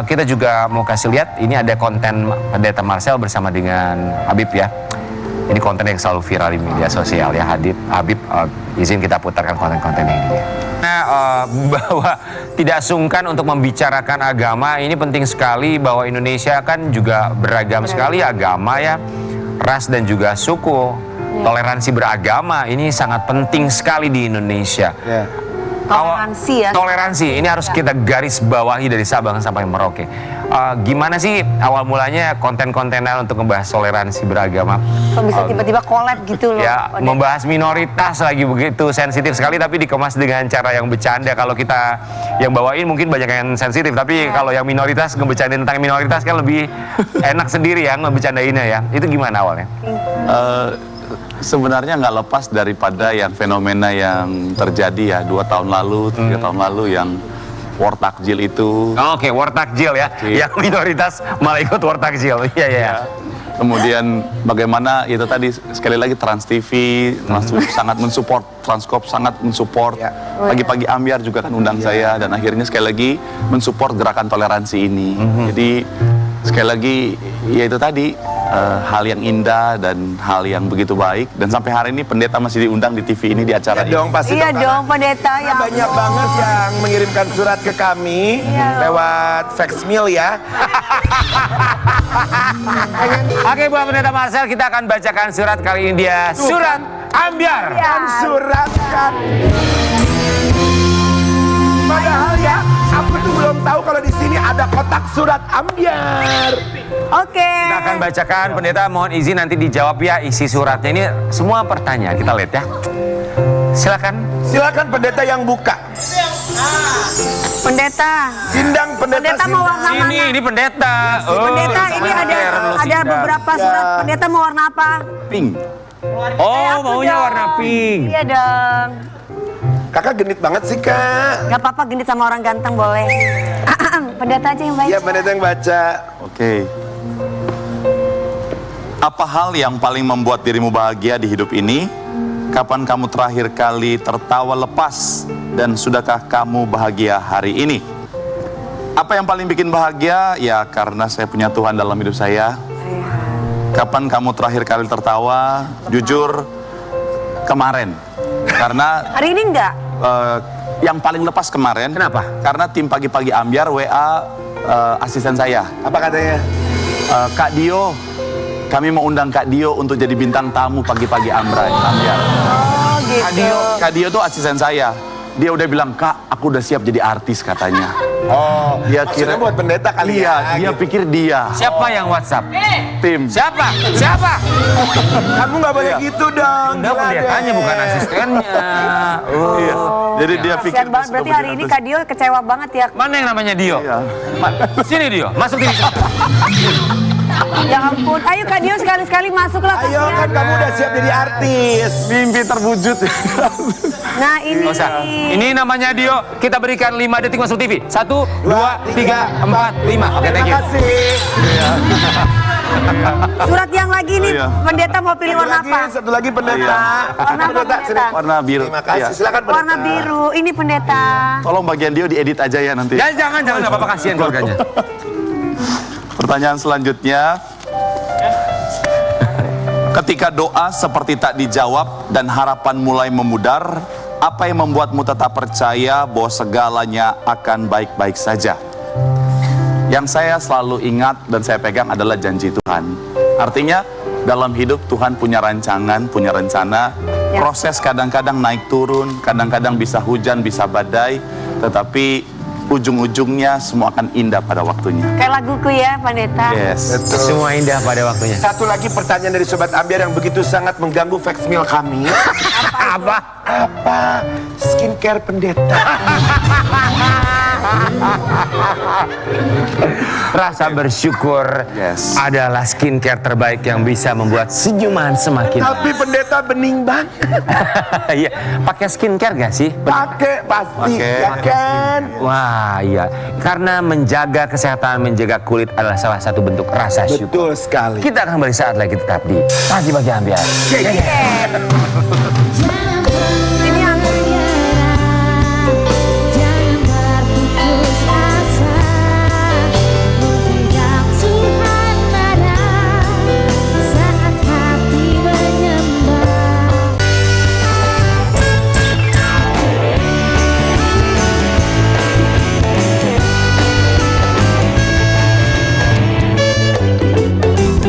kita juga mau kasih lihat ini ada konten pendeta Marcel bersama dengan Habib ya. Ini konten yang selalu viral di media sosial ya. Habib, izin kita putarkan konten-konten ini ya. Bahwa tidak sungkan untuk membicarakan agama, ini penting sekali bahwa Indonesia kan juga beragam sekali agama ya, ras dan juga suku. Toleransi beragama ini sangat penting sekali di Indonesia. Toleransi ya. Toleransi ini harus kita garis bawahi dari Sabang sampai Merauke. Gimana sih awal mulanya konten-kontenan untuk membahas toleransi beragama? Kok bisa tiba-tiba collab gitu loh. Ya, membahas minoritas lagi begitu sensitif sekali tapi dikemas dengan cara yang bercanda. Kalau kita yang bawain mungkin banyak yang sensitif, tapi kalau yang minoritas ngebecandain tentang minoritas kan lebih enak sendiri ya ngebecandainnya ya. Itu gimana awalnya? Sebenarnya nggak lepas daripada yang fenomena yang terjadi ya 2 tahun lalu, 3 tahun lalu yang war takjil itu. Oke, war takjil ya. Yang minoritas malah ikut war takjil. Iya. Kemudian bagaimana itu tadi sekali lagi Trans TV sangat mensupport, Transkop sangat mensupport. Ya. Pagi-pagi Ambyar juga kan undang saya dan akhirnya sekali lagi mensupport gerakan toleransi ini. Jadi sekali lagi ya itu tadi hal yang indah dan hal yang begitu baik dan sampai hari ini pendeta masih diundang di TV ini di acara ini. Dong, pasti Iya dong, pendeta ya. Banyak banget yang mengirimkan surat ke kami lewat fax mail ya. Oke, buat pendeta Marcel, kita akan bacakan surat kali ini dia. Surat Ambyar. Kan surat kan. Padahal ya, aku tuh belum tahu kalau di sini ada kotak surat Ambyar. Oke. Kita akan bacakan, pendeta mohon izin nanti dijawab ya isi suratnya. Ini semua pertanyaan, kita lihat ya. Silakan. Silakan pendeta yang buka. Pendeta. Sindang pendeta. Pendeta mau warna Sini, mana? ini pendeta. Pendeta ini ada beberapa surat. Pendeta mau warna apa? Pink. Oh, Aku maunya dong. warna pink. Iya dong. Kakak genit banget sih kak. Gak apa-apa, genit sama orang ganteng boleh. Pendeta aja yang baik. Iya pendeta yang baca. Oke. Apa hal yang paling membuat dirimu bahagia di hidup ini? Kapan kamu terakhir kali tertawa lepas? Dan sudahkah kamu bahagia hari ini? Apa yang paling bikin bahagia? Ya karena saya punya Tuhan dalam hidup saya. Kapan kamu terakhir kali tertawa? Jujur, kemarin. Karena Hari ini enggak? yang paling lepas kemarin. Kenapa? Karena tim pagi-pagi Ambyar WA asisten saya. Apa katanya? Kak Dio, kami mau undang Kak Dio untuk jadi bintang tamu pagi-pagi Ambyar. Oh gitu. Kak Dio tuh asisten saya. Dia udah bilang, Kak, aku udah siap jadi artis katanya. Oh, Dia maksudnya kira buat pendeta kali Iya, ya. dia gitu. pikir dia Siapa yang WhatsApp? tim. Siapa? Siapa? Kamu nggak boleh gitu dong. Enggak, gila pendetanya deh. bukan asistennya. Oh. Iya. Jadi dia pikir Kasian dia banget, sudah berarti hari menjadi ini artis. Kak Dio kecewa banget ya. Mana yang namanya Dio? Iya. Sini Dio, masuk sini. Ya ampun, ayo Kak Dio sekali-sekali masuklah. Ayo kan kasihan. kamu udah siap jadi artis. Mimpi terwujud. Nah ini. Nggak usah. Ini namanya Dio. Kita berikan 5 detik masuk TV. 1, 2, 3, 4, 5. Oke, thank you. Terima kasih. Surat yang lagi nih, Iya. pendeta mau pilih warna apa? Satu lagi pendeta. Warna apa, pendeta? sini. Warna biru. Terima kasih. Iya. Silakan pendeta. Warna biru, ini pendeta. Tolong bagian Dio diedit aja ya nanti. Jangan, nggak apa-apa, kasihan keluarganya. Pertanyaan selanjutnya. Ketika doa seperti tak dijawab dan harapan mulai memudar, apa yang membuatmu tetap percaya bahwa segalanya akan baik-baik saja? Yang saya selalu ingat dan saya pegang adalah janji Tuhan. Artinya dalam hidup Tuhan punya rancangan, punya rencana. Ya. Proses kadang-kadang naik turun, kadang-kadang bisa hujan, bisa badai, tetapi ujung-ujungnya semua akan indah pada waktunya. Kayak laguku ya, pendeta. Yes. Semua indah pada waktunya. Satu lagi pertanyaan dari Sobat Ambyar yang begitu sangat mengganggu fax mail kami. Apa? Apa skincare pendeta? Rasa bersyukur Yes. adalah skincare terbaik yang bisa membuat senyuman semakin. Tapi pendeta bening banget. Iya, pakai skincare gak sih? Pakai pasti, Pakai. ya kan? Wah, iya. Karena menjaga kesehatan, menjaga kulit adalah salah satu bentuk rasa syukur. Betul sekali. Kita akan kembali saat lagi tetap di Pagi-Pagi Ambyar. Ini yang Jangan berputus asa, tidak Tuhan marah saat hati menyembah.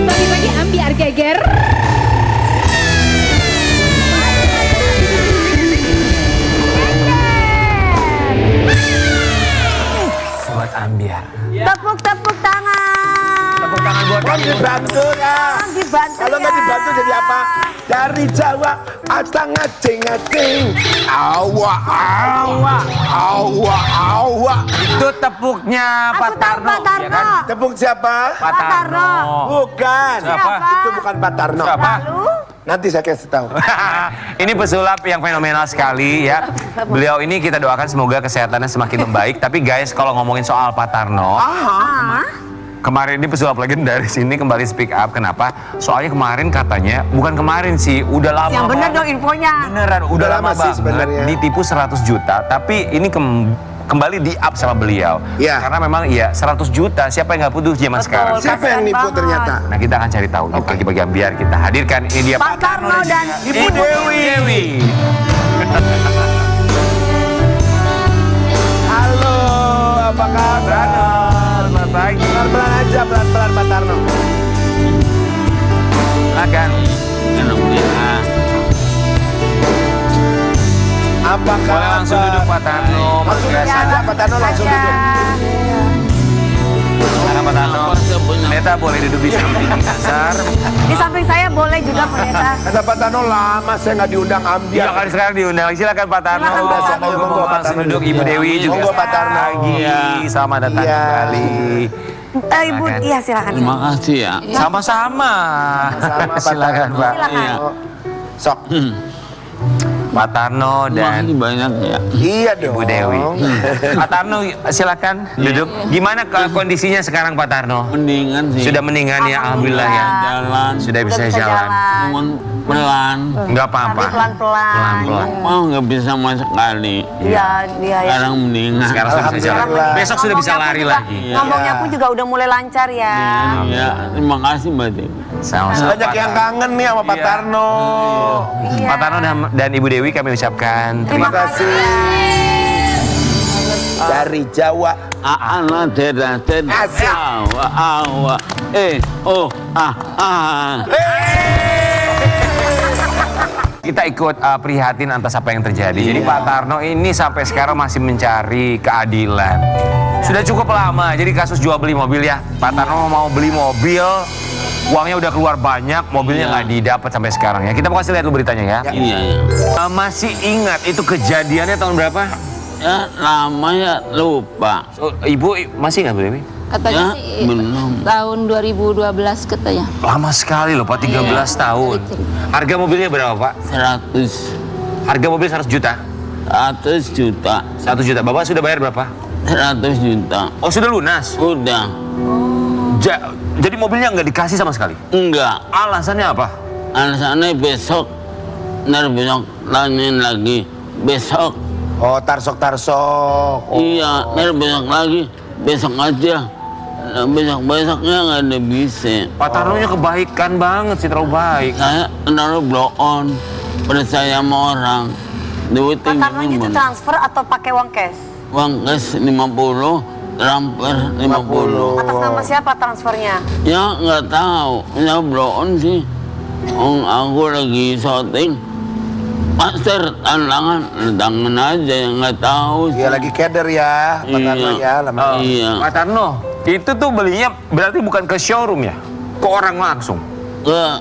Pagi-pagi Ambyar geger. Sobat Ambyar. tepuk-tepuk tangan. Tepuk tangan buat Kan dibantu ya. Dibantu Kalau nggak ya. dibantu jadi apa? Dari Jawa, atang ngacing-ngacing. Awa, awa, awa, awa. Itu tepuknya Aku Pak tahu Tarno. Pak Tarno. ya kan? Tepuk siapa? Pak Pak Tarno. Bukan. Siapa? Itu bukan Pak Tarno. Siapa? Lalu Nanti saya kasih tahu. Ini pesulap yang fenomenal sekali ya. Beliau ini kita doakan semoga kesehatannya semakin membaik. Tapi guys, kalau ngomongin soal Pak Tarno, ah, Kemarin ini pesulap legendaris ini kembali speak up. Kenapa? Soalnya kemarin katanya, bukan kemarin sih, udah lama Yang bener banget. dong infonya. Beneran, udah lama sih banget sebenarnya. ditipu 100 juta. Tapi ini kembali di up sama beliau. Iya. Karena memang ya 100 juta, siapa yang nggak putus zaman Betul. sekarang? Siapa yang nipu banget. ternyata? Nah kita akan cari tahu. Bagi Ambiar kita hadirkan. Ini dia Pak Tarno dan Ibu Dewi. Halo, apa kabar? Selamat pagi. Pelan-pelan aja, pelan-pelan Pak Tarno. Silakan. Apa kabar? Boleh langsung duduk Pak Tarno. Langsung Biasa. duduk aja, Pak Tarno langsung duduk. Silakan Pak Tarno. Pendeta boleh duduk di samping Cesar. Di samping saya boleh juga pendeta. Kata Pak Tarno lama saya nggak diundang Iya Ambiar. kan sekarang diundang. Silakan Pak Tarno. Silakan, Pak Tarno. Monggo Pak langsung Tarno. duduk Ibu Dewi juga. Monggo, Pak Tarno. Pagi. Selamat datang Iya. kembali. Ibu, iya silakan. Terima kasih ya. Sama-sama. Sama, Pak Silakan Tarno. Pak. Silakan. Iya. Sok. Pak Tarno dan Makasih banyak ya. Iya dong. Ibu Dewi. Pak Tarno silakan duduk. Gimana kondisinya sekarang Pak Tarno? Mendingan sih. Sudah mendingan ya, alhamdulillah ya. Jalan. Sudah bisa Udah bisa jalan. Cuman pelan. Enggak apa-apa. Tapi pelan-pelan. Pelan-pelan. Mau nggak bisa sama sekali. Iya, iya. Ya. Sekarang mendingan. Sekarang sudah bisa jalan. Alhamdulillah. Besok sudah bisa Ngomongnya lari pun juga- lagi. Ngomongnya pun juga udah mulai lancar ya. Iya. Terima kasih Mbak Dewi. Sama-sama. Banyak Pak yang Tarno. kangen nih sama Pak Iya. Tarno. Iya. Pak Tarno dan Ibu Dewi kami ucapkan Terima kasih. Dari Jawa. Ana teda teda. Asik. Awa awa. Oh ah. Kita ikut prihatin atas apa yang terjadi. Jadi Pak Tarno ini sampai sekarang masih mencari keadilan. Sudah cukup lama. Jadi kasus jual beli mobil ya. Pak Tarno mau beli mobil, uangnya udah keluar banyak, mobilnya nggak didapat sampai sekarang ya. Kita mau kasih lihat dulu beritanya ya. Iya ya. Masih ingat itu kejadiannya tahun berapa? Ya lama ya lupa. Ibu masih ingat Bu Dewi? Katanya Ya, sih belum. tahun 2012 katanya. Lama sekali loh Pak, 13 tahun. Harga mobilnya berapa Pak? 100 Harga mobil 100 juta. 100 juta. 1 juta. Bapak sudah bayar berapa? 100 juta. Oh sudah lunas. Udah. Jadi mobilnya nggak dikasih sama sekali. Enggak. Alasannya apa? Alasannya besok. Ntar besok tanyain lagi. Besok. Oh, tarsok-tarsok. Oh. Iya. Ntar besok lagi. Besok aja. Nah, besok-besoknya nggak ada bisa. Pak Tarnonya kebaikan banget sih, terlalu baik. Saya naruh blow on. Percaya sama orang. Duit Pak Tarnonya itu transfer atau pakai uang cash? uang cash 50, transfer 50. Atas nama siapa transfernya? Ya nggak tahu, ya blow on sih. Aku lagi syuting. Master tangan aja yang nggak tahu sih. Dia lagi keder ya, Pak Tarno ya. Lama. Iya. Pak Tarno, itu tuh belinya berarti bukan ke showroom ya? Ke orang langsung? Ke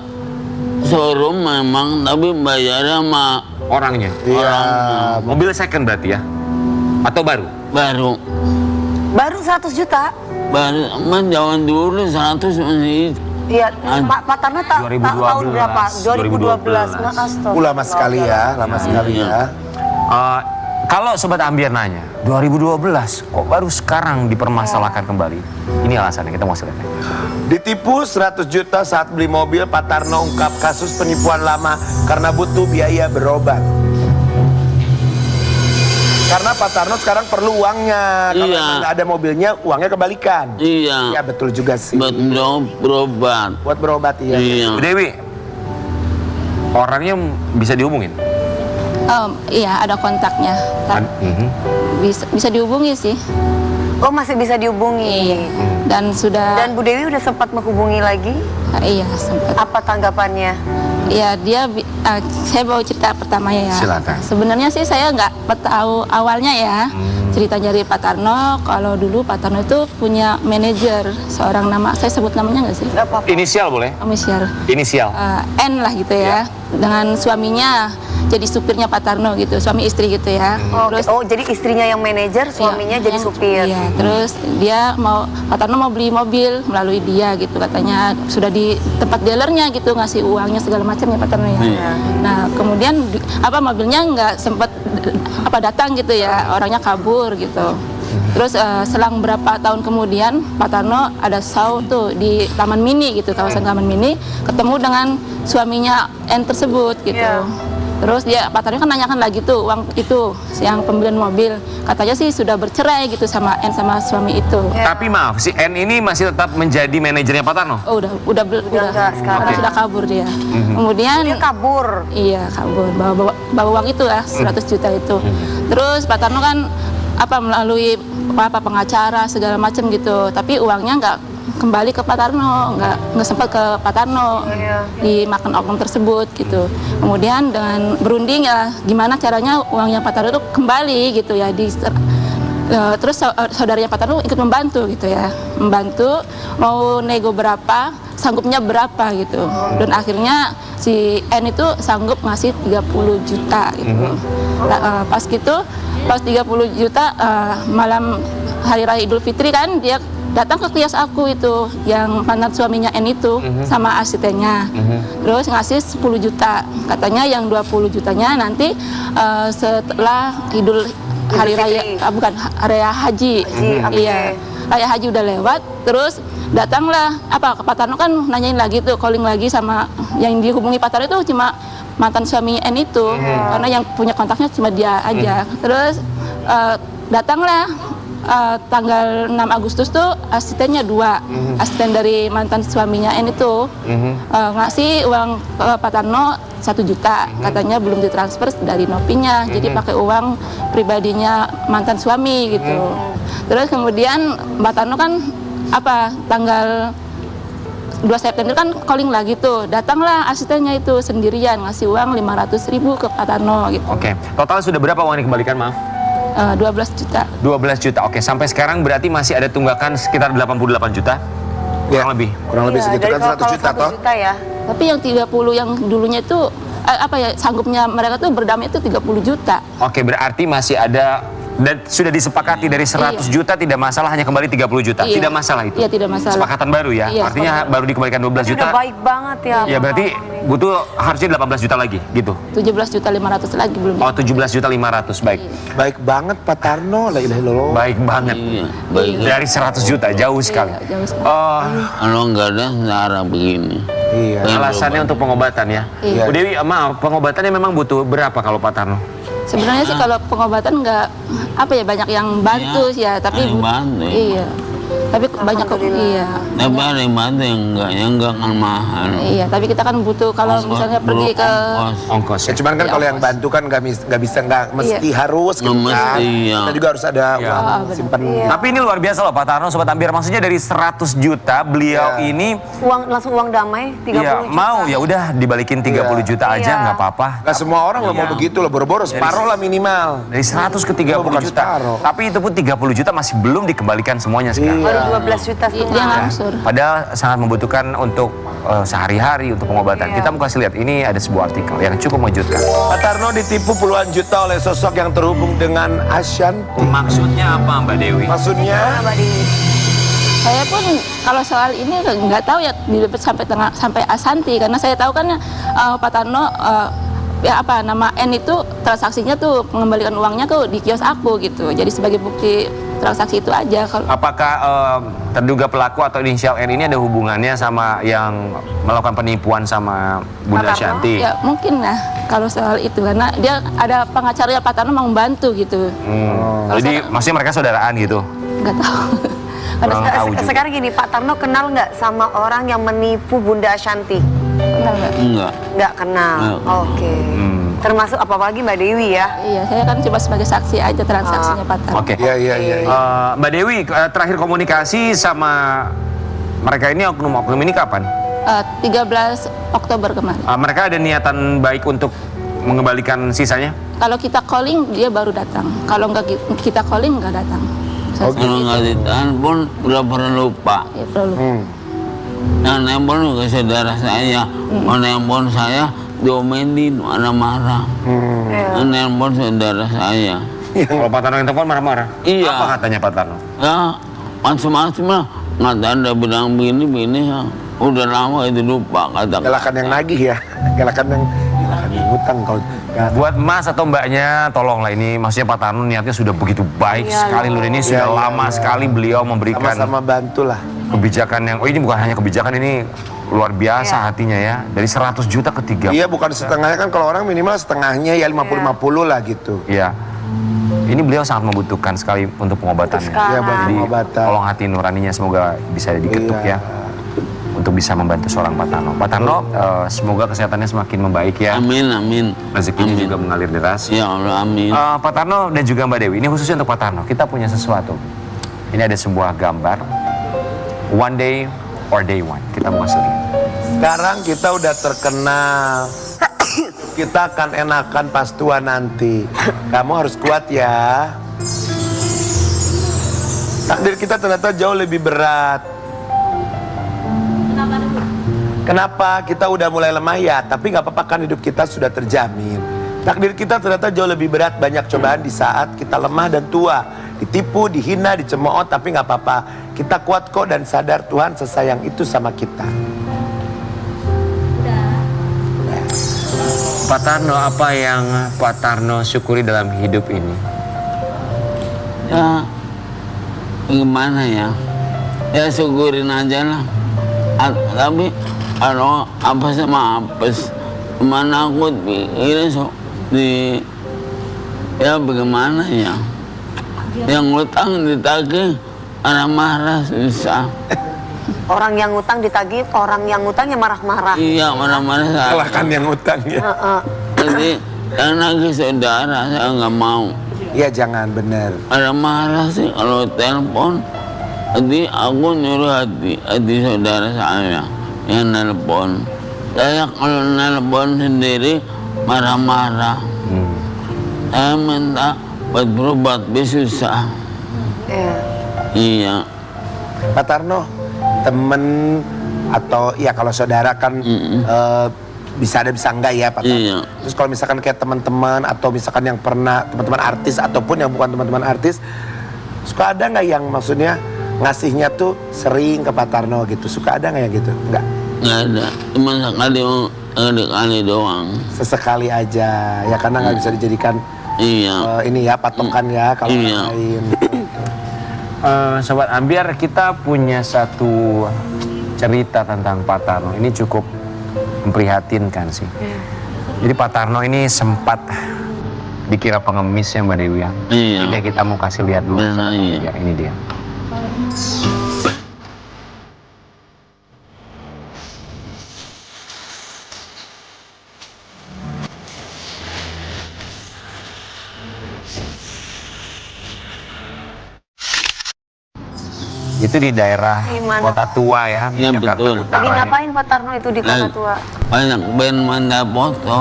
showroom memang, tapi bayarnya sama Orangnya? Iya. Mobil second berarti ya? Atau baru? baru. Baru 100 juta? Baru, mas jangan dulu 100 masih. Iya, Pak Tarno tahun 2012. berapa? 2012. Astaga. Lama sekali ya, lama sekali ya. Kalau Sobat Ambiar nanya, 2012 kok baru sekarang dipermasalahkan kembali? Ini alasannya, kita mau lihat. Ditipu 100 juta saat beli mobil, Pak Tarno ungkap kasus penipuan lama karena butuh biaya berobat. Karena Pak Tarno sekarang perlu uangnya. Kalau Iya. nggak ada mobilnya, uangnya kebalikan. Iya. Ya betul juga sih. Buat berobat. Buat berobat ya. Iya. Bu Dewi, orangnya bisa dihubungin? Iya, ada kontaknya. Bisa dihubungi sih. Oh, masih bisa dihubungi. Dan sudah Dan Bu Dewi udah sempat menghubungi lagi? iya sempat. Apa tanggapannya? Ya dia saya bawa cerita pertamanya ya. Silakan. Sebenarnya sih saya nggak tahu awalnya ya. Cerita dari Pak Tarno, kalau dulu Pak Tarno itu punya manajer seorang nama, saya sebut namanya nggak sih? Gak apa-apa. Inisial boleh? Komisar Inisial. N lah gitu ya. Dengan suaminya jadi supirnya Pak Tarno gitu, suami istri gitu ya. Terus Oh, jadi istrinya yang manajer, suaminya iya, jadi supir. Iya, terus dia Pak Tarno mau beli mobil melalui dia gitu, katanya sudah di tempat dealernya gitu, ngasih uangnya segala macam ya Pak Tarno ya. Nah kemudian mobilnya nggak sempat datang gitu ya, orangnya kabur gitu. Terus selang berapa tahun kemudian Pak Tarno ada show tuh di Taman Mini gitu, kawasan Taman Mini, ketemu dengan suaminya N tersebut gitu. Iya. Terus Pak Tarno kan nanyakan lagi tuh uang itu yang pembelian mobil, katanya sih sudah bercerai gitu sama N sama suami itu. Tapi maaf, si N ini masih tetap menjadi manajernya Pak Tarno? Oh udah enggak sekarang. karena sudah kabur dia. Kemudian Dia kabur. iya kabur bawa uang itu ya 100 juta itu. Terus Pak Tarno kan melalui pengacara segala macam gitu, tapi uangnya nggak kembali ke Pak Tarno, nggak sempat ke Pak Tarno dimakan oknum tersebut gitu. Kemudian dengan berunding ya gimana caranya uangnya Pak Tarno itu kembali gitu ya terus saudaranya Pak Tarno ikut membantu gitu ya, membantu mau nego berapa, sanggupnya berapa gitu. Dan akhirnya si N itu sanggup ngasih 30 juta gitu. Pas 30 juta malam hari raya Idul Fitri kan dia datang ke kios aku itu yang mantan suaminya N itu sama asistennya. Terus ngasih 10 juta. Katanya yang 20 jutanya nanti setelah hari raya bukan raya haji. Iya. Raya haji udah lewat, terus datanglah ke Pak Tarno kan nanyain lagi tuh, calling lagi sama yang dihubungi Pak Tarno itu cuma mantan suami N itu. Karena yang punya kontaknya cuma dia aja. Terus datanglah tanggal 6 Agustus tuh asistennya 2, asisten dari mantan suaminya N itu ngasih uang ke Pak Tarno 1 juta, katanya belum ditransfer dari Nopinya, jadi pakai uang pribadinya mantan suami gitu. Terus kemudian Pak Tarno kan tanggal 2 September kan calling lagi tuh, datanglah asistennya itu sendirian ngasih uang 500.000 ke Pak Tarno gitu. Oke, total sudah berapa uang yang dikembalikan, maaf? 12 juta. 12 juta, oke. Sampai sekarang berarti masih ada tunggakan sekitar 88 juta? Kurang lebih? Kurang lebih segitu kan 100 juta toh? 100 juta ya. Tapi yang 30 yang dulunya itu sanggupnya mereka tuh berdamai itu 30 juta. Oke, berarti masih ada dan sudah disepakati dari 100 juta tidak masalah, hanya kembali 30 juta. Iya. Tidak masalah itu. Iya, tidak masalah. Sepakatan baru ya. Iya, Artinya baru dikembalikan 12 juta. Udah baik banget ya. Ya berarti butuh harusnya 18 juta lagi gitu. 17.500.000 lagi belum. Oh, 17.500.000, baik. Baik banget Pak Tarno, la ilaha illallah. Baik banget. Iya, baik. Dari 100 juta jauh sekali. Iya, jauh sekali. Oh, Kalau nggak ada cara begini. Iya. alasannya untuk pengobatan ya. Iya. Bu Dewi, maaf, pengobatannya memang butuh berapa kalau Pak Tarno? Sebenarnya sih kalau pengobatan nggak banyak yang bantu ya, tapi ada yang bantu. iya. Tapi banyak iya. Tapi ada yang bantu yang enggak kan mahal. Iya, tapi kita kan butuh kalau misalnya pergi ke Ongkos Ya, ya. cuman kan Iya, kalau yang ongkos. bantu kan nggak mesti harus gitu Nggak kan. mesti, iya. Kita juga harus ada Iya. uang benar. simpan. Tapi ini luar biasa loh Pak Tarno, Sobat Ambiar. Maksudnya dari 100 juta beliau Iya. ini Langsung uang damai 30 ya juta. mau ya udah dibalikin 30 juta aja Iya. nggak apa-apa. Nggak semua orang lo mau Iya. begitu lo, boro-boro separuh lah minimal. Dari 100 ke 30 bukan juta. separuh. Tapi itu pun 30 juta masih belum dikembalikan semuanya sekarang. Iya. Baru 12 juta dia setengah. ngangsur. Padahal sangat membutuhkan untuk sehari-hari untuk pengobatan. Iya. Kita mau kasih lihat, ini ada sebuah artikel yang cukup mengejutkan. Pak Tarno ditipu puluhan juta oleh sosok yang terhubung dengan Ashanti. Maksudnya apa Mbak Dewi? Maksudnya Saya pun kalau soal ini nggak tahu ya sampai Asanti, karena saya tahu kan Pak Tarno nama N itu transaksinya tuh mengembalikan uangnya ke di kios aku gitu. Jadi sebagai bukti transaksi itu aja. Kalau Apakah terduga pelaku atau inisial N ini ada hubungannya sama yang melakukan penipuan sama Bunda Pak Tarno? Shanti? ya mungkin lah kalau soal itu, karena dia ada pengacaranya Pak Tarno mau membantu gitu. Jadi maksudnya mereka saudaraan gitu? Nggak tahu. Kurang tahu juga. Sekarang gini, Pak Tarno kenal nggak sama orang yang menipu Bunda Ashanti? Kenal nggak? Enggak. Nggak kenal. Oke. Termasuk apa-apagi Mbak Dewi ya? Iya, saya kan cuma sebagai saksi aja transaksinya Pak Tarno. Oke. iya. Mbak Dewi, terakhir komunikasi sama mereka ini oknum-oknum ini kapan? 13 Oktober kemarin. Mereka ada niatan baik untuk mengembalikan sisanya? Kalau kita calling dia baru datang. Kalau nggak kita calling nggak datang. Kalau nggak ditahan pun udah pernah lupa. Ya, perlu. Yang nelpon ke saudara saya, nelpon saya diomelin, marah-marah. Nelpon saudara saya. Kalau Pak Tarno yang telepon marah-marah? Iya. Apa katanya Pak Tarno? Ya, macam-macam lah. Nggak ada bilang begini ya. Udah lama itu lupa kata. Galakan yang nagih ya. Galakan yang hutang. Kalau Buat Mas atau Mbaknya, tolonglah ini, maksudnya Pak Tarno niatnya sudah begitu baik sekali loh. Ini sudah lama sekali beliau memberikan Sama-sama bantulah. kebijakan yang, ini bukan hanya kebijakan, ini luar biasa hatinya ya. Dari 100 juta ke 3. Iya, bukan setengahnya kan, kalau orang minimal setengahnya ya 50-50 lah gitu. Iya. Ini beliau sangat membutuhkan sekali untuk pengobatannya. Iya, buat Jadi pengobatan. tolong hati nuraninya semoga bisa diketuk ya. Untuk bisa membantu seorang Pak Tarno. Pak Tarno, semoga kesehatannya semakin membaik ya. Amin, amin. Rezekinya Amin. juga mengalir deras. Ya Allah, amin. Pak Tarno dan juga Mbak Dewi, ini khususnya untuk Pak Tarno. Kita punya sesuatu. Ini ada sebuah gambar. One day or day one. Kita mau kasih lihat. Sekarang kita udah terkenal. Kita akan enakan pas tua nanti. Kamu harus kuat ya. Takdir kita ternyata jauh lebih berat. Kenapa? Kita udah mulai lemah ya, tapi nggak apa-apa kan, hidup kita sudah terjamin. Takdir kita ternyata jauh lebih berat, banyak cobaan di saat kita lemah dan tua. Ditipu, dihina, dicemooh, tapi nggak apa-apa. Kita kuat kok dan sadar Tuhan sesayang itu sama kita. Pak Tarno, apa yang Pak Tarno syukuri dalam hidup ini? Ya, gimana ya? Ya syukurin aja lah. Tapi kalau apa sama apes, mana aku pikirin ya bagaimana ya? Yang ngutang ditagih, orang marah susah. Orang yang ngutang ditagih, orang yang ngutangnya marah-marah. Iya, marah-marah saya. Kalahkan yang utang ya. Jadi yang nagih saudara saya nggak mau. Iya, jangan, bener. Ada marah sih kalau telepon. Jadi aku nyuruh hati saudara saya yang nelpon. Saya kalau nelpon sendiri marah-marah. Saya minta buat berobat, susah. Iya. Pak Tarno, temen atau ya kalau saudara kan bisa ada bisa enggak ya Pak Tarno. Iya. Terus kalau misalkan kayak teman-teman atau misalkan yang pernah teman-teman artis ataupun yang bukan teman-teman artis, suka ada nggak yang maksudnya ngasihnya tuh sering ke Pak Tarno gitu? Suka ada nggak ya gitu? Enggak? Nggak ada, cuma sekali doang. Sesekali aja ya, karena nggak bisa dijadikan Iya. ini ya patokan ya kalau Iya. orang lain. Sobat Ambiar, kita punya satu cerita tentang Pak Tarno. Ini cukup memprihatinkan sih. Jadi Pak Tarno ini sempat dikira pengemis ya Mbak Dewi ya. Iya. Ini kita mau kasih lihat dulu. Benar, Sobat iya. Ambiar. Ini dia. Itu di daerah Gimana? Kota Tua ya, Iya, betul. Utara. Lagi ngapain Pak Tarno itu di Kota Tua? Banyak band manda foto.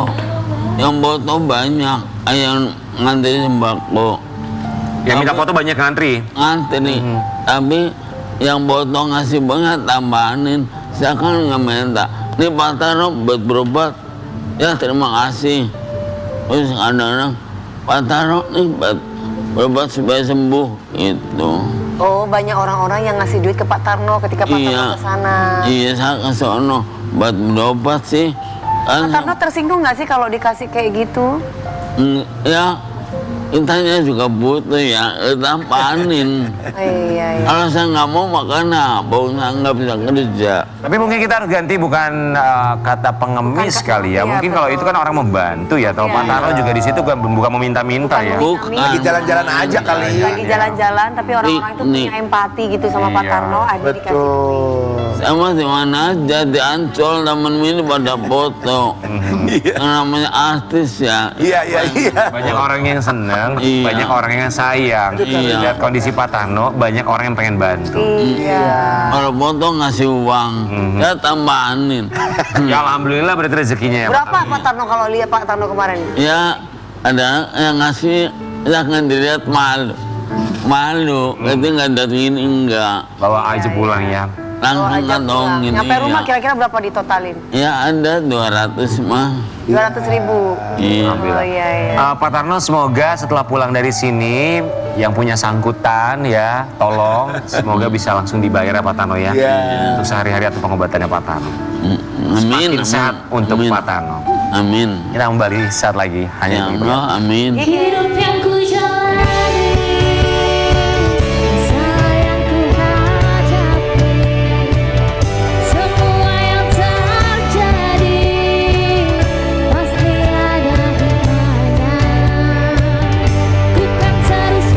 Yang foto banyak, yang ngantri sembako. Yang minta foto banyak ngantri. Ngantri, tapi yang foto ngasih banget tambahanin. Saya kan nggak minta. Ini Pak Tarno buat berobat. Ya terima kasih. Terus kadang-kadang Pak Tarno nih buat berobat supaya sembuh itu. Oh, banyak orang-orang yang ngasih duit ke Pak Tarno ketika Pak Tarno ke sana. Iya, saya ke sono buat berobat sih. Pak Tarno tersinggung nggak sih kalau dikasih kayak gitu? Ya, kitanya juga butuh ya, kita panin. Iya. Kalau saya nggak mau makan apa, saya nggak bisa kerja. Tapi mungkin kita harus ganti bukan kata pengemis kali ya. iya, Mungkin kalau betul. itu kan orang membantu ya. Atau Pak Tarno juga di situ bukan meminta-minta ya. Bukan. Lagi jalan-jalan aja kali ya. Lagi jalan-jalan, tapi orang-orang itu punya empati gitu sama Pak Iya. Tarno. Ada dikasih duit. Betul. Sama di mana aja, di Ancol temen ini pada foto. Yang namanya artis ya. Iya. Banyak orang yang senang, Iya. banyak orang yang sayang. Iya. Lihat kondisi Pak Tarno, banyak orang yang pengen bantu. Iya. Kalau foto ngasih uang, ya tambahanin. Ya alhamdulillah berarti rezekinya ya. Pak Berapa Pak Tarno kalau lihat Pak Tarno kemarin? Ya ada yang ngasih, jangan dilihat malu, jadi nggak datengin enggak, Bawa aja pulang ya. langsung Ajak pulang. kantongin. Nyampe iya. rumah kira-kira berapa ditotalin? Ya ada 200 mah. 200.000. Iya. Oh iya. Pak Tarno, semoga setelah pulang dari sini yang punya sangkutan ya, tolong semoga bisa langsung dibayar ya Pak Tarno ya. Iya. Untuk sehari-hari atau pengobatannya Pak Tarno. Amin. Semakin sehat untuk Amin. Pak Tarno. amin. Kita kembali saat lagi Ya hanya di Allah, amin. Hidup yang ku jalani, sayang ku hadapi, semua yang terjadi pasti ada hikmahnya. Ku kan terus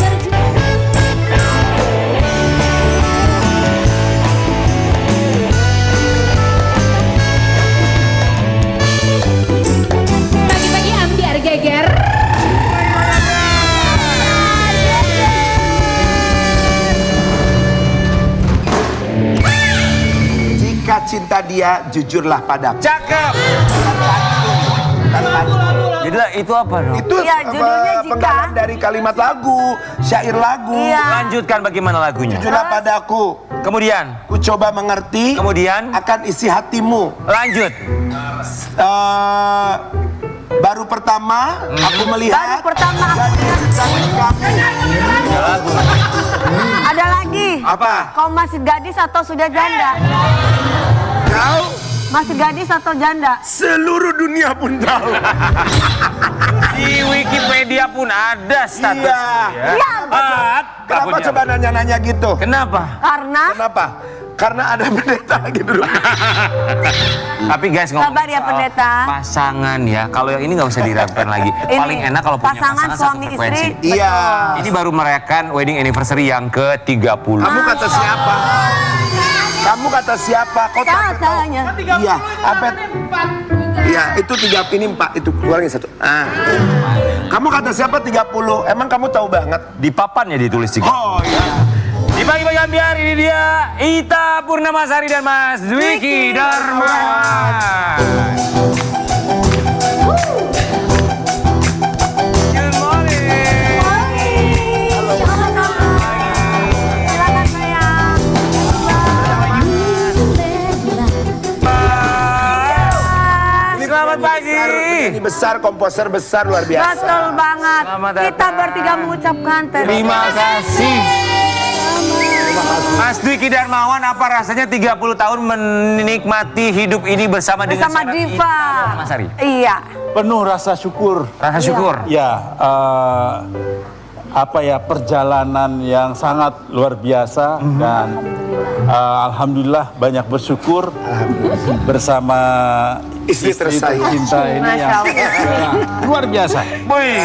Pagi-pagi ambiar geger. Jika cinta dia, jujurlah padaku. Cakep. Jadilah itu apa dong? Itu Iya, judulnya jika. penggalan dari kalimat lagu, syair lagu. Iya. Lanjutkan bagaimana lagunya. Jujurlah padaku, Kemudian, ku coba mengerti kemudian akan isi hatimu. lanjut. Baru pertama aku melihat. Baru pertama aku gadis secantik kamu. Ada lagi. Apa? Kau masih gadis atau sudah janda? Kau Masih gadis atau janda? seluruh dunia pun tahu. Di Wikipedia pun ada status. Iya. Iya. Kenapa coba nanya-nanya gitu? Kenapa? Karena Kenapa? Karena ada pendeta lagi dulu. Tapi guys, ngomong Sabar ya, soal pendeta. pasangan ya. Kalau yang ini nggak usah diragukan lagi. Ini, Paling enak kalau punya pasangan pasangan suami satu frekuensi. istri. Iya. Ini baru merayakan wedding anniversary yang ke-30. Kamu kata siapa? Kamu kata siapa? Kau tak tahu. katanya. Iya, apa? Iya, itu 3, ini 4, itu kurangin 1. Kamu kata siapa 30? Emang kamu tahu banget? Di papannya ditulis juga. Oh iya. Di pagi-pagi ambiar ini dia Ita Purnamasari dan Mas Dwiki Darmawan. Good morning. Silakan sayang. Selamat pagi. Ini besar, komposer besar luar biasa. Betul banget. Selamat Kita datang. bertiga mengucapkan Terima kasih. Mas Dwiki Darmawan, apa rasanya 30 tahun menikmati hidup ini bersama dengan bersama seorang Diva. Ita Purnamasari? Iya. Penuh rasa syukur. Rasa syukur. Ya, perjalanan yang sangat luar biasa dan alhamdulillah banyak bersyukur bersama Istri tersayang. tercinta ini Masya yang Allah. luar biasa. Wih,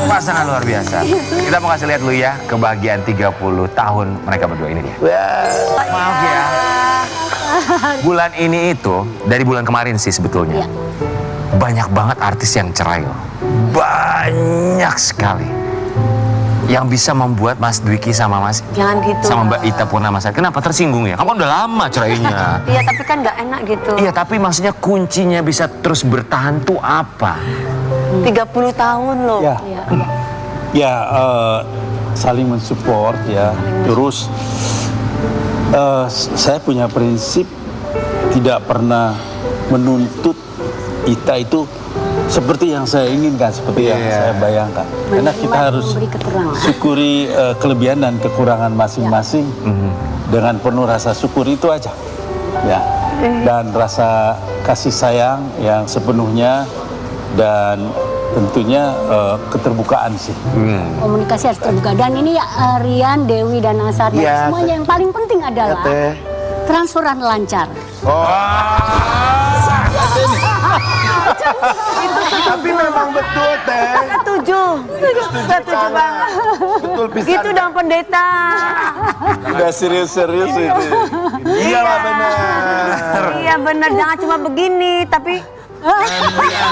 pasangan luar biasa. Kita mau kasih lihat dulu ya kebahagiaan 30 tahun mereka berdua ini dia. Maaf ya. Bulan ini itu dari bulan kemarin sih sebetulnya. Banyak banget artis yang cerai loh. Banyak sekali. Yang bisa membuat Mas Dwiki sama Mas Jangan gitu. sama Mbak Ita Purnamasari. Kenapa tersinggung ya? Kamu kan udah lama cerainya. Iya, tapi kan nggak enak gitu. Iya, tapi maksudnya kuncinya bisa terus bertahan tuh apa? 30 tahun loh. Ya, ya saling mensupport ya. Terus saya punya prinsip tidak pernah menuntut Ita itu seperti yang saya inginkan, seperti yang saya bayangkan. Karena kita harus syukuri kelebihan dan kekurangan masing-masing dengan penuh rasa syukur itu aja. Ya. Dan rasa kasih sayang yang sepenuhnya dan tentunya keterbukaan sih. Komunikasi harus terbuka. Dan ini ya Rian, Dewi, dan Asar dan Iya, semuanya yang paling penting adalah Teh. transferan lancar. Tapi memang betul, Teh. Setuju. Setuju banget. Betul pisan. Gitu dong pendeta. Udah serius-serius itu. Iya benar. Iya bener, jangan cuma begini, tapi Iya.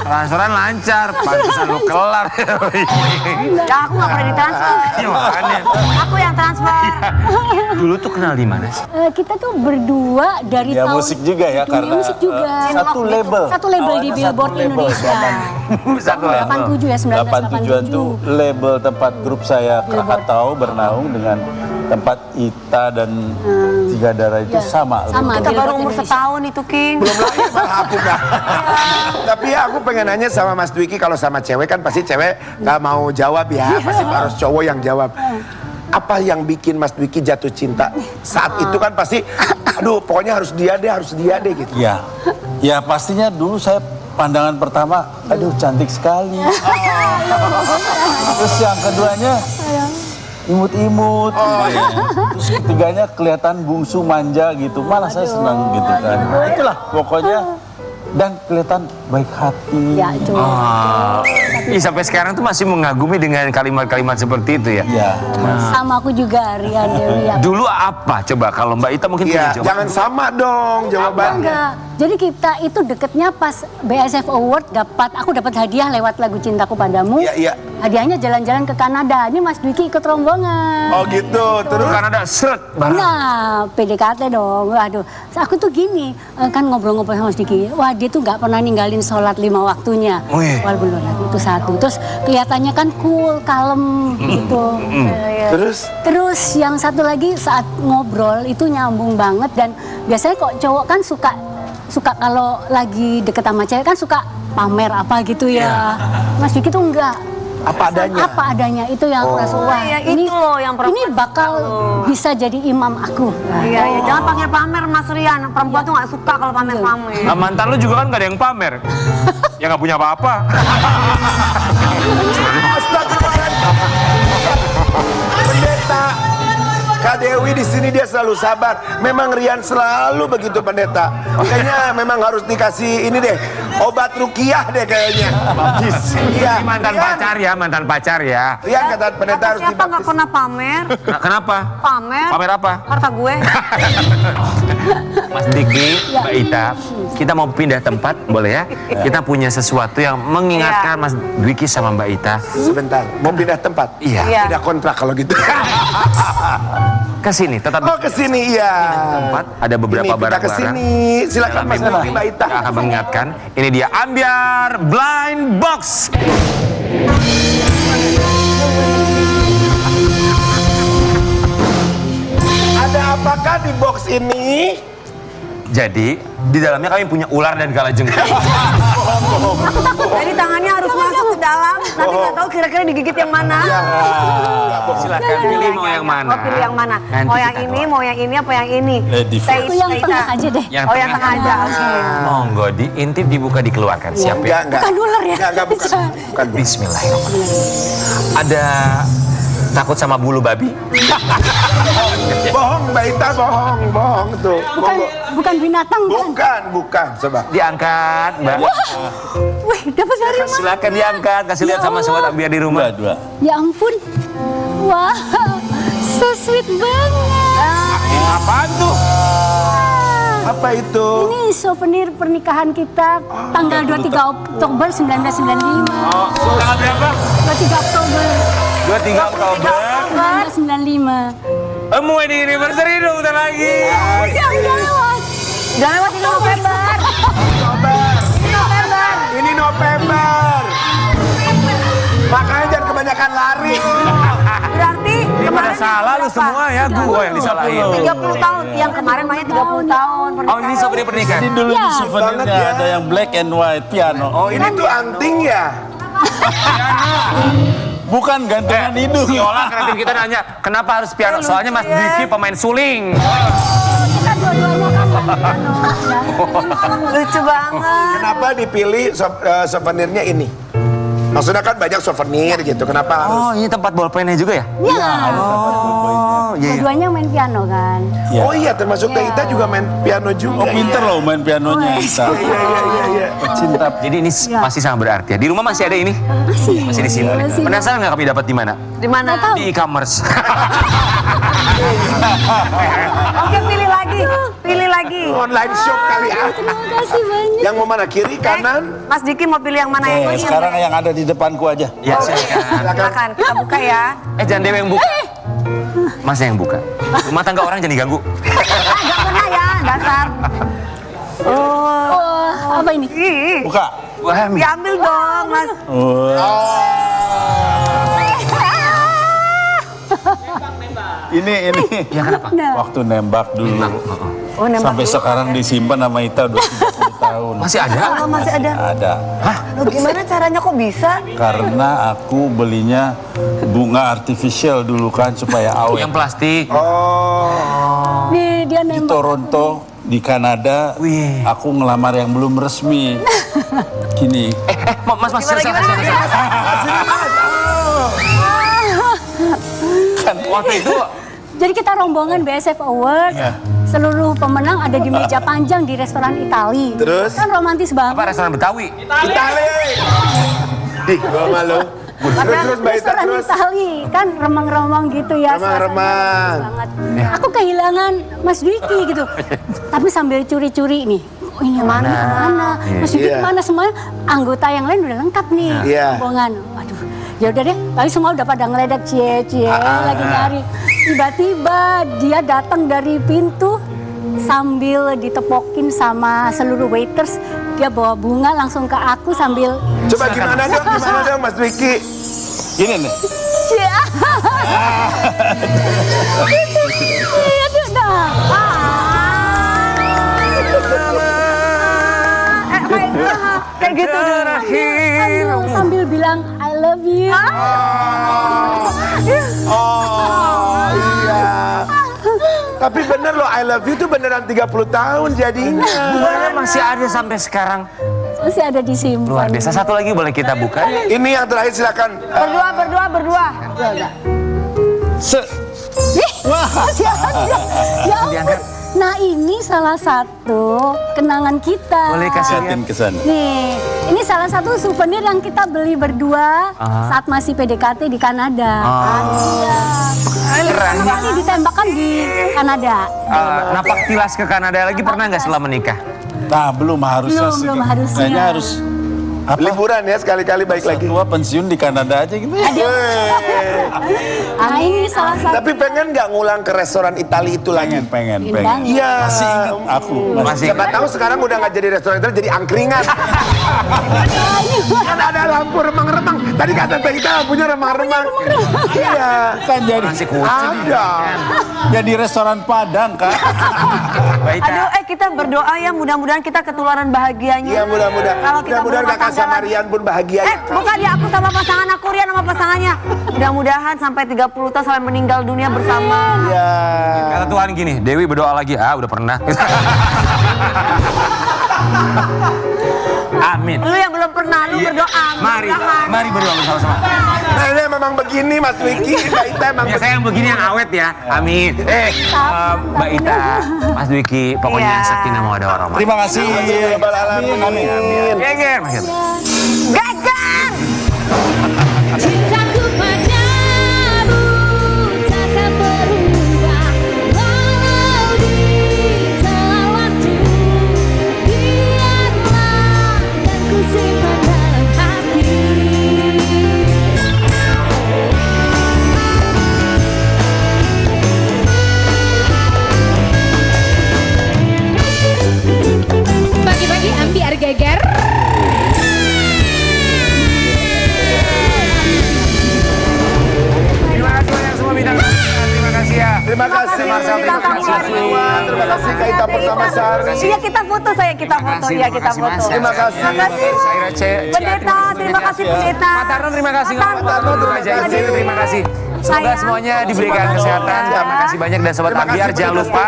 Transferan lancar, pantesan lu kelar. ya aku nggak pernah ditransfer. Iya, makanya. Aku yang transfer. Dulu tuh kenal di mana sih? Kita tuh berdua dari Ya tahun musik juga ya, dunia karena musik juga. satu label. Satu label di Awalnya Billboard satu label, Indonesia. Satu label. 87 ya, 87-an tuh 1987. label tempat grup saya Krakatau bernaung dengan tempat Ita dan Tiga Darah itu sama. Sama. Kita baru Billboard umur Indonesia. setahun itu, King. Belum lahir malah aku Kak. Tapi aku pengen nanya sama Mas Dwiki, kalau sama cewek kan pasti cewek nggak mau jawab ya, pasti harus cowok yang jawab. Apa yang bikin Mas Dwiki jatuh cinta? Saat itu kan pasti, aduh pokoknya harus dia deh gitu. Ya, ya pastinya dulu saya pandangan pertama, aduh cantik sekali. Terus yang keduanya imut-imut. Terus ketiganya kelihatan bungsu manja gitu. Malah saya senang gitu kan. Nah, itulah pokoknya. Dan kelihatan baik hati. Ya, Ih, sampai sekarang tuh masih mengagumi dengan kalimat-kalimat seperti itu ya. Ya. sama aku juga Rian Dewi. Ya. Dulu apa coba kalau Mbak Ita mungkin Iya, punya jawaban? jangan sama dong jawabannya. Enggak. Jadi kita itu deketnya pas BSF Award aku dapat hadiah lewat lagu Cintaku Padamu. Iya, iya. Hadiahnya jalan-jalan ke Kanada. Ini Mas Dwiki ikut rombongan. Oh gitu, terus Karena ada seret barang. Nah, PDKT dong. Waduh, aku tuh gini, kan ngobrol-ngobrol sama Mas Diki. Wah, dia tuh nggak pernah ninggalin sholat 5 waktunya. Wih. Walaupun itu satu. Terus kelihatannya kan cool, kalem gitu. Terus yang satu lagi saat ngobrol itu nyambung banget dan biasanya kok cowok kan suka kalau lagi deket sama cewek kan suka pamer apa gitu ya. Mas Diki tuh enggak. apa adanya. Apa adanya itu yang aku rasa wah iya, ini itu loh yang perempuan ini bakal bisa jadi imam aku. Iya, jangan pakai pamer Mas Rian. Perempuan tuh nggak suka kalau pamer-pamer. Nah, mantan lu juga kan gak ada yang pamer. Ya gak punya apa-apa. Pendeta Kak Dewi di sini dia selalu sabar. Memang Rian selalu begitu pendeta. Kayaknya memang harus dikasih ini deh, obat rukiah deh kayaknya. Baptis. Iya. Ini mantan pacar ya, mantan pacar ya. Rian kata pendeta harus Siapa nggak dibaptis. pernah pamer? Nah, kenapa? Pamer? Pamer apa? Harta gue. Mas Diki, Mbak Ita, kita mau pindah tempat, boleh ya? Kita punya sesuatu yang mengingatkan Mas Diki sama Mbak Ita. Sebentar, mau pindah tempat? Iya. Pindah kontrak kalau gitu. Ke sini, tetap Oh ke sini iya. tempat. Ada beberapa Ini, pindah ke barang-barang. sini. Silakan Dalam Mas mimpi Diki, Mbak Ita. akan mengingatkan. Ini dia Ambiar Blind Box. Ada apakah di box ini? Jadi di dalamnya kami punya ular dan kalajengking. Jadi tangannya harus masuk ke dalam. Nanti nggak tahu kira-kira digigit yang mana. Silakan pilih mau yang mana. Oh, pilih yang mana? Nanti Mau yang kita ini, keluar. mau yang ini, apa yang ini? Lady Saya- Itu yang saya- tengah aja deh. Yang Oh, yang tengah aja. Oke. Monggo diintip, dibuka, dikeluarkan. Siap ya? Enggak. Bukan ular ya? Enggak, bukan. Bismillahirrahmanirrahim. Ada takut sama bulu babi? Bohong, Mbak Ita, bohong tuh. Bukan binatang kan? Bukan, coba. Diangkat, Mbak. Wih, dapat dari mana? Silakan diangkat, kasih lihat Ya sama Allah. sobat Ambiar di rumah. Dua. Ya ampun. Wah, so sweet banget. Apaan tuh? Apa itu? Ini souvenir pernikahan kita tanggal 23 Oktober 1995. Oh, tanggal berapa? 23 Oktober 23 Oktober. 1995. Wedding anniversary dong, bentar lagi. Udah lewat. Udah lewat ini November. Ini November. Makanya jangan kebanyakan lari. Berarti Ini pada kemarin salah lu berapa? semua ya, gua yang disalahin. 30 tahun. Yang kemarin banyak 30 tahun. Oh, ini souvenir pernikahan. Ini dulu Ya. di souvenirnya Banget ya. ada yang black and white piano. Oh ini tuh anting ya? Bukan gantungan hidung. Si Olah kreatif kita nanya, kenapa harus piano? Soalnya Mas Diki pemain suling. Kita dua-duanya kan Lucu banget. Kenapa dipilih souvenirnya ini? Maksudnya kan banyak souvenir gitu. Kenapa harus? Oh, ini tempat bolpennya juga ya? Iya. Oh, iya. Dua-duanya main piano kan. Ya. Oh iya, termasuk Teh Ita juga main piano juga. Oh pinter loh main pianonya. Ita. Iya. Cinta. Jadi ini pasti sangat berarti ya. Di rumah masih ada ini? Masih disimpan. Masih. Penasaran nggak kami dapat di mana? Di mana? Di e-commerce. Oke, pilih lagi. Pilih lagi. Online shop kali ya. Terima kasih banyak. Yang mau mana? Kiri, kanan? Mas Diki mau pilih yang mana yang ini? Sekarang yang ada di depanku aja. Ya, silakan. Silakan kita buka ya. Jangan Dewi yang buka. Mas yang buka. Rumah tangga orang jangan diganggu. Gak pernah ya, dasar. Oh, apa ini? Ih, Buka. Wah, diambil dong, Mas. Oh. Ini Ya kenapa? waktu nembak dulu. Oh, nembak Sampai dulu. sekarang disimpan sama Ita udah 30 tahun. Masih ada? Oh, masih ada. Ada. Loh, gimana caranya kok bisa? Karena aku belinya bunga artificial dulu kan supaya awet. Yang plastik. Oh. Nih dia Di nembak. Toronto, di Kanada, Wih. aku ngelamar yang belum resmi. Gini, Mas, silakan. Waktu itu Jadi kita rombongan BSF Award. Iya. Seluruh pemenang ada di meja panjang di restoran Itali. Terus? Kan romantis banget. apa restoran Betawi? Itali. Ih, gua malu. Terus Mbak Ita Restoran terus. Itali kan remang-remang gitu ya. Remang-remang. suasananya banget. Aku kehilangan Mas Dwiki gitu. Tapi sambil curi-curi nih. Oh, ini yang mana? Mas Dwiki Iya. kemana? Semuanya anggota yang lain udah lengkap nih. Iya. Rombongan. Waduh. Ya udah deh, tapi semua udah pada ngeledak cie lagi nyari. Tiba-tiba dia datang dari pintu sambil ditepokin sama seluruh waiters. Dia bawa bunga langsung ke aku sambil Coba gimana dong Mas Dwiki? gini nih. Iya tuh dah. Kayak gitu. Sambil bilang I love you. Oh iya. Tapi bener loh, I love you tuh beneran 30 tahun jadinya. Masih ada sampai sekarang. Masih ada di simpan. Luar biasa. Satu lagi boleh kita buka? Ini yang terakhir silakan. Berdua. Masih ada. Ya ampun. Nah ini salah satu kenangan kita. Boleh kasih Liatin ke sana. Nih, ini salah satu souvenir yang kita beli berdua saat masih PDKT di Kanada. Iya. Keren. Ini ditembakkan di Kanada. Napak tilas ke Kanada lagi pernah nggak setelah menikah? Nah, belum harusnya sih. Belum harusnya. Kayaknya harus Liburan ya sekali-kali baik lagi. tua pensiun di Kanada aja gitu. Nah ini salah satu. Tapi pengen nggak ngulang ke restoran Itali itu lagi? Pengen. Iya. Masih ingat aku. Masih Siapa tahu sekarang udah nggak jadi restoran Itali, jadi angkringan. Kan ada lampu remang-remang. Tadi kata kita punya remang-remang. Iya. Kan jadi Masih kucing. Ada. jadi restoran Padang kan. Baik, Aduh, kita berdoa ya mudah-mudahan kita ketularan bahagianya. Iya mudah-mudahan. Kalau kita Mudah-mudahan berumah kakak tangga sama lagi. Rian pun bahagia. Bukan ya, aku sama pasangan aku, Rian sama pasangannya. Mudah-mudahan sampai 30 tahun sampai meninggal dunia bersama. Iya. kata Tuhan gini, Dewi berdoa lagi. Udah pernah. Amin. Lu yang belum pernah, lu berdoa. Mari berdoa bersama-sama. Nah ini memang begini Mas Dwiki, Mbak Ita emang Ya saya yang begini yang awet ya. Amin. Mbak Ita, Mas Dwiki, pokoknya Iya. sakinah mawaddah warahmah. Terima kasih. Amin. Geger, Mas. Gagal! Cintaku padamu takkan berubah walau ditelan waktu. Biarlah dan ku simpan dalam hati. Pagi-pagi ambiar geger. Terima kasih banyak semua bintang. Terima kasih ya. Terima kasih. Marcel, terima kasih. semua. Terima kasih Kak Ita Pertama Sari. Iya kita foto saya, kita foto. Iya kita foto. Terima kasih. Terima kasih. Saira C. Pendeta, terima kasih pendeta. Pak Tarno, terima kasih. Pak Tarno, Terima kasih. Terima kasih. Semoga Sayang. semuanya diberikan kesehatan. Terima kasih banyak dan Sobat Terima kasih, Ambiar. Jangan lupa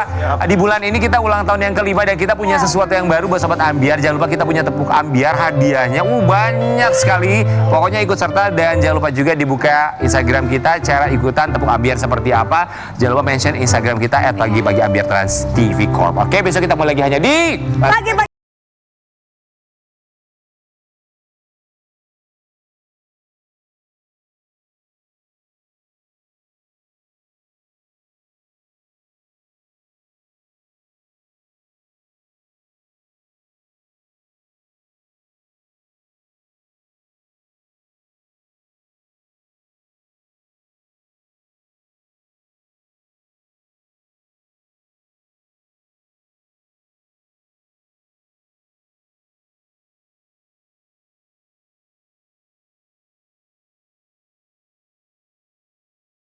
di bulan ini kita ulang tahun yang kelima dan kita punya sesuatu yang baru buat Sobat Ambiar. Jangan lupa kita punya tepuk Ambiar hadiahnya. Banyak sekali. Pokoknya ikut serta dan jangan lupa juga dibuka Instagram kita cara ikutan tepuk Ambiar seperti apa. Jangan lupa mention Instagram kita @pagi-pagi Ambiar Trans TV Corp. Oke, besok kita mulai lagi hanya di Pagi-pagi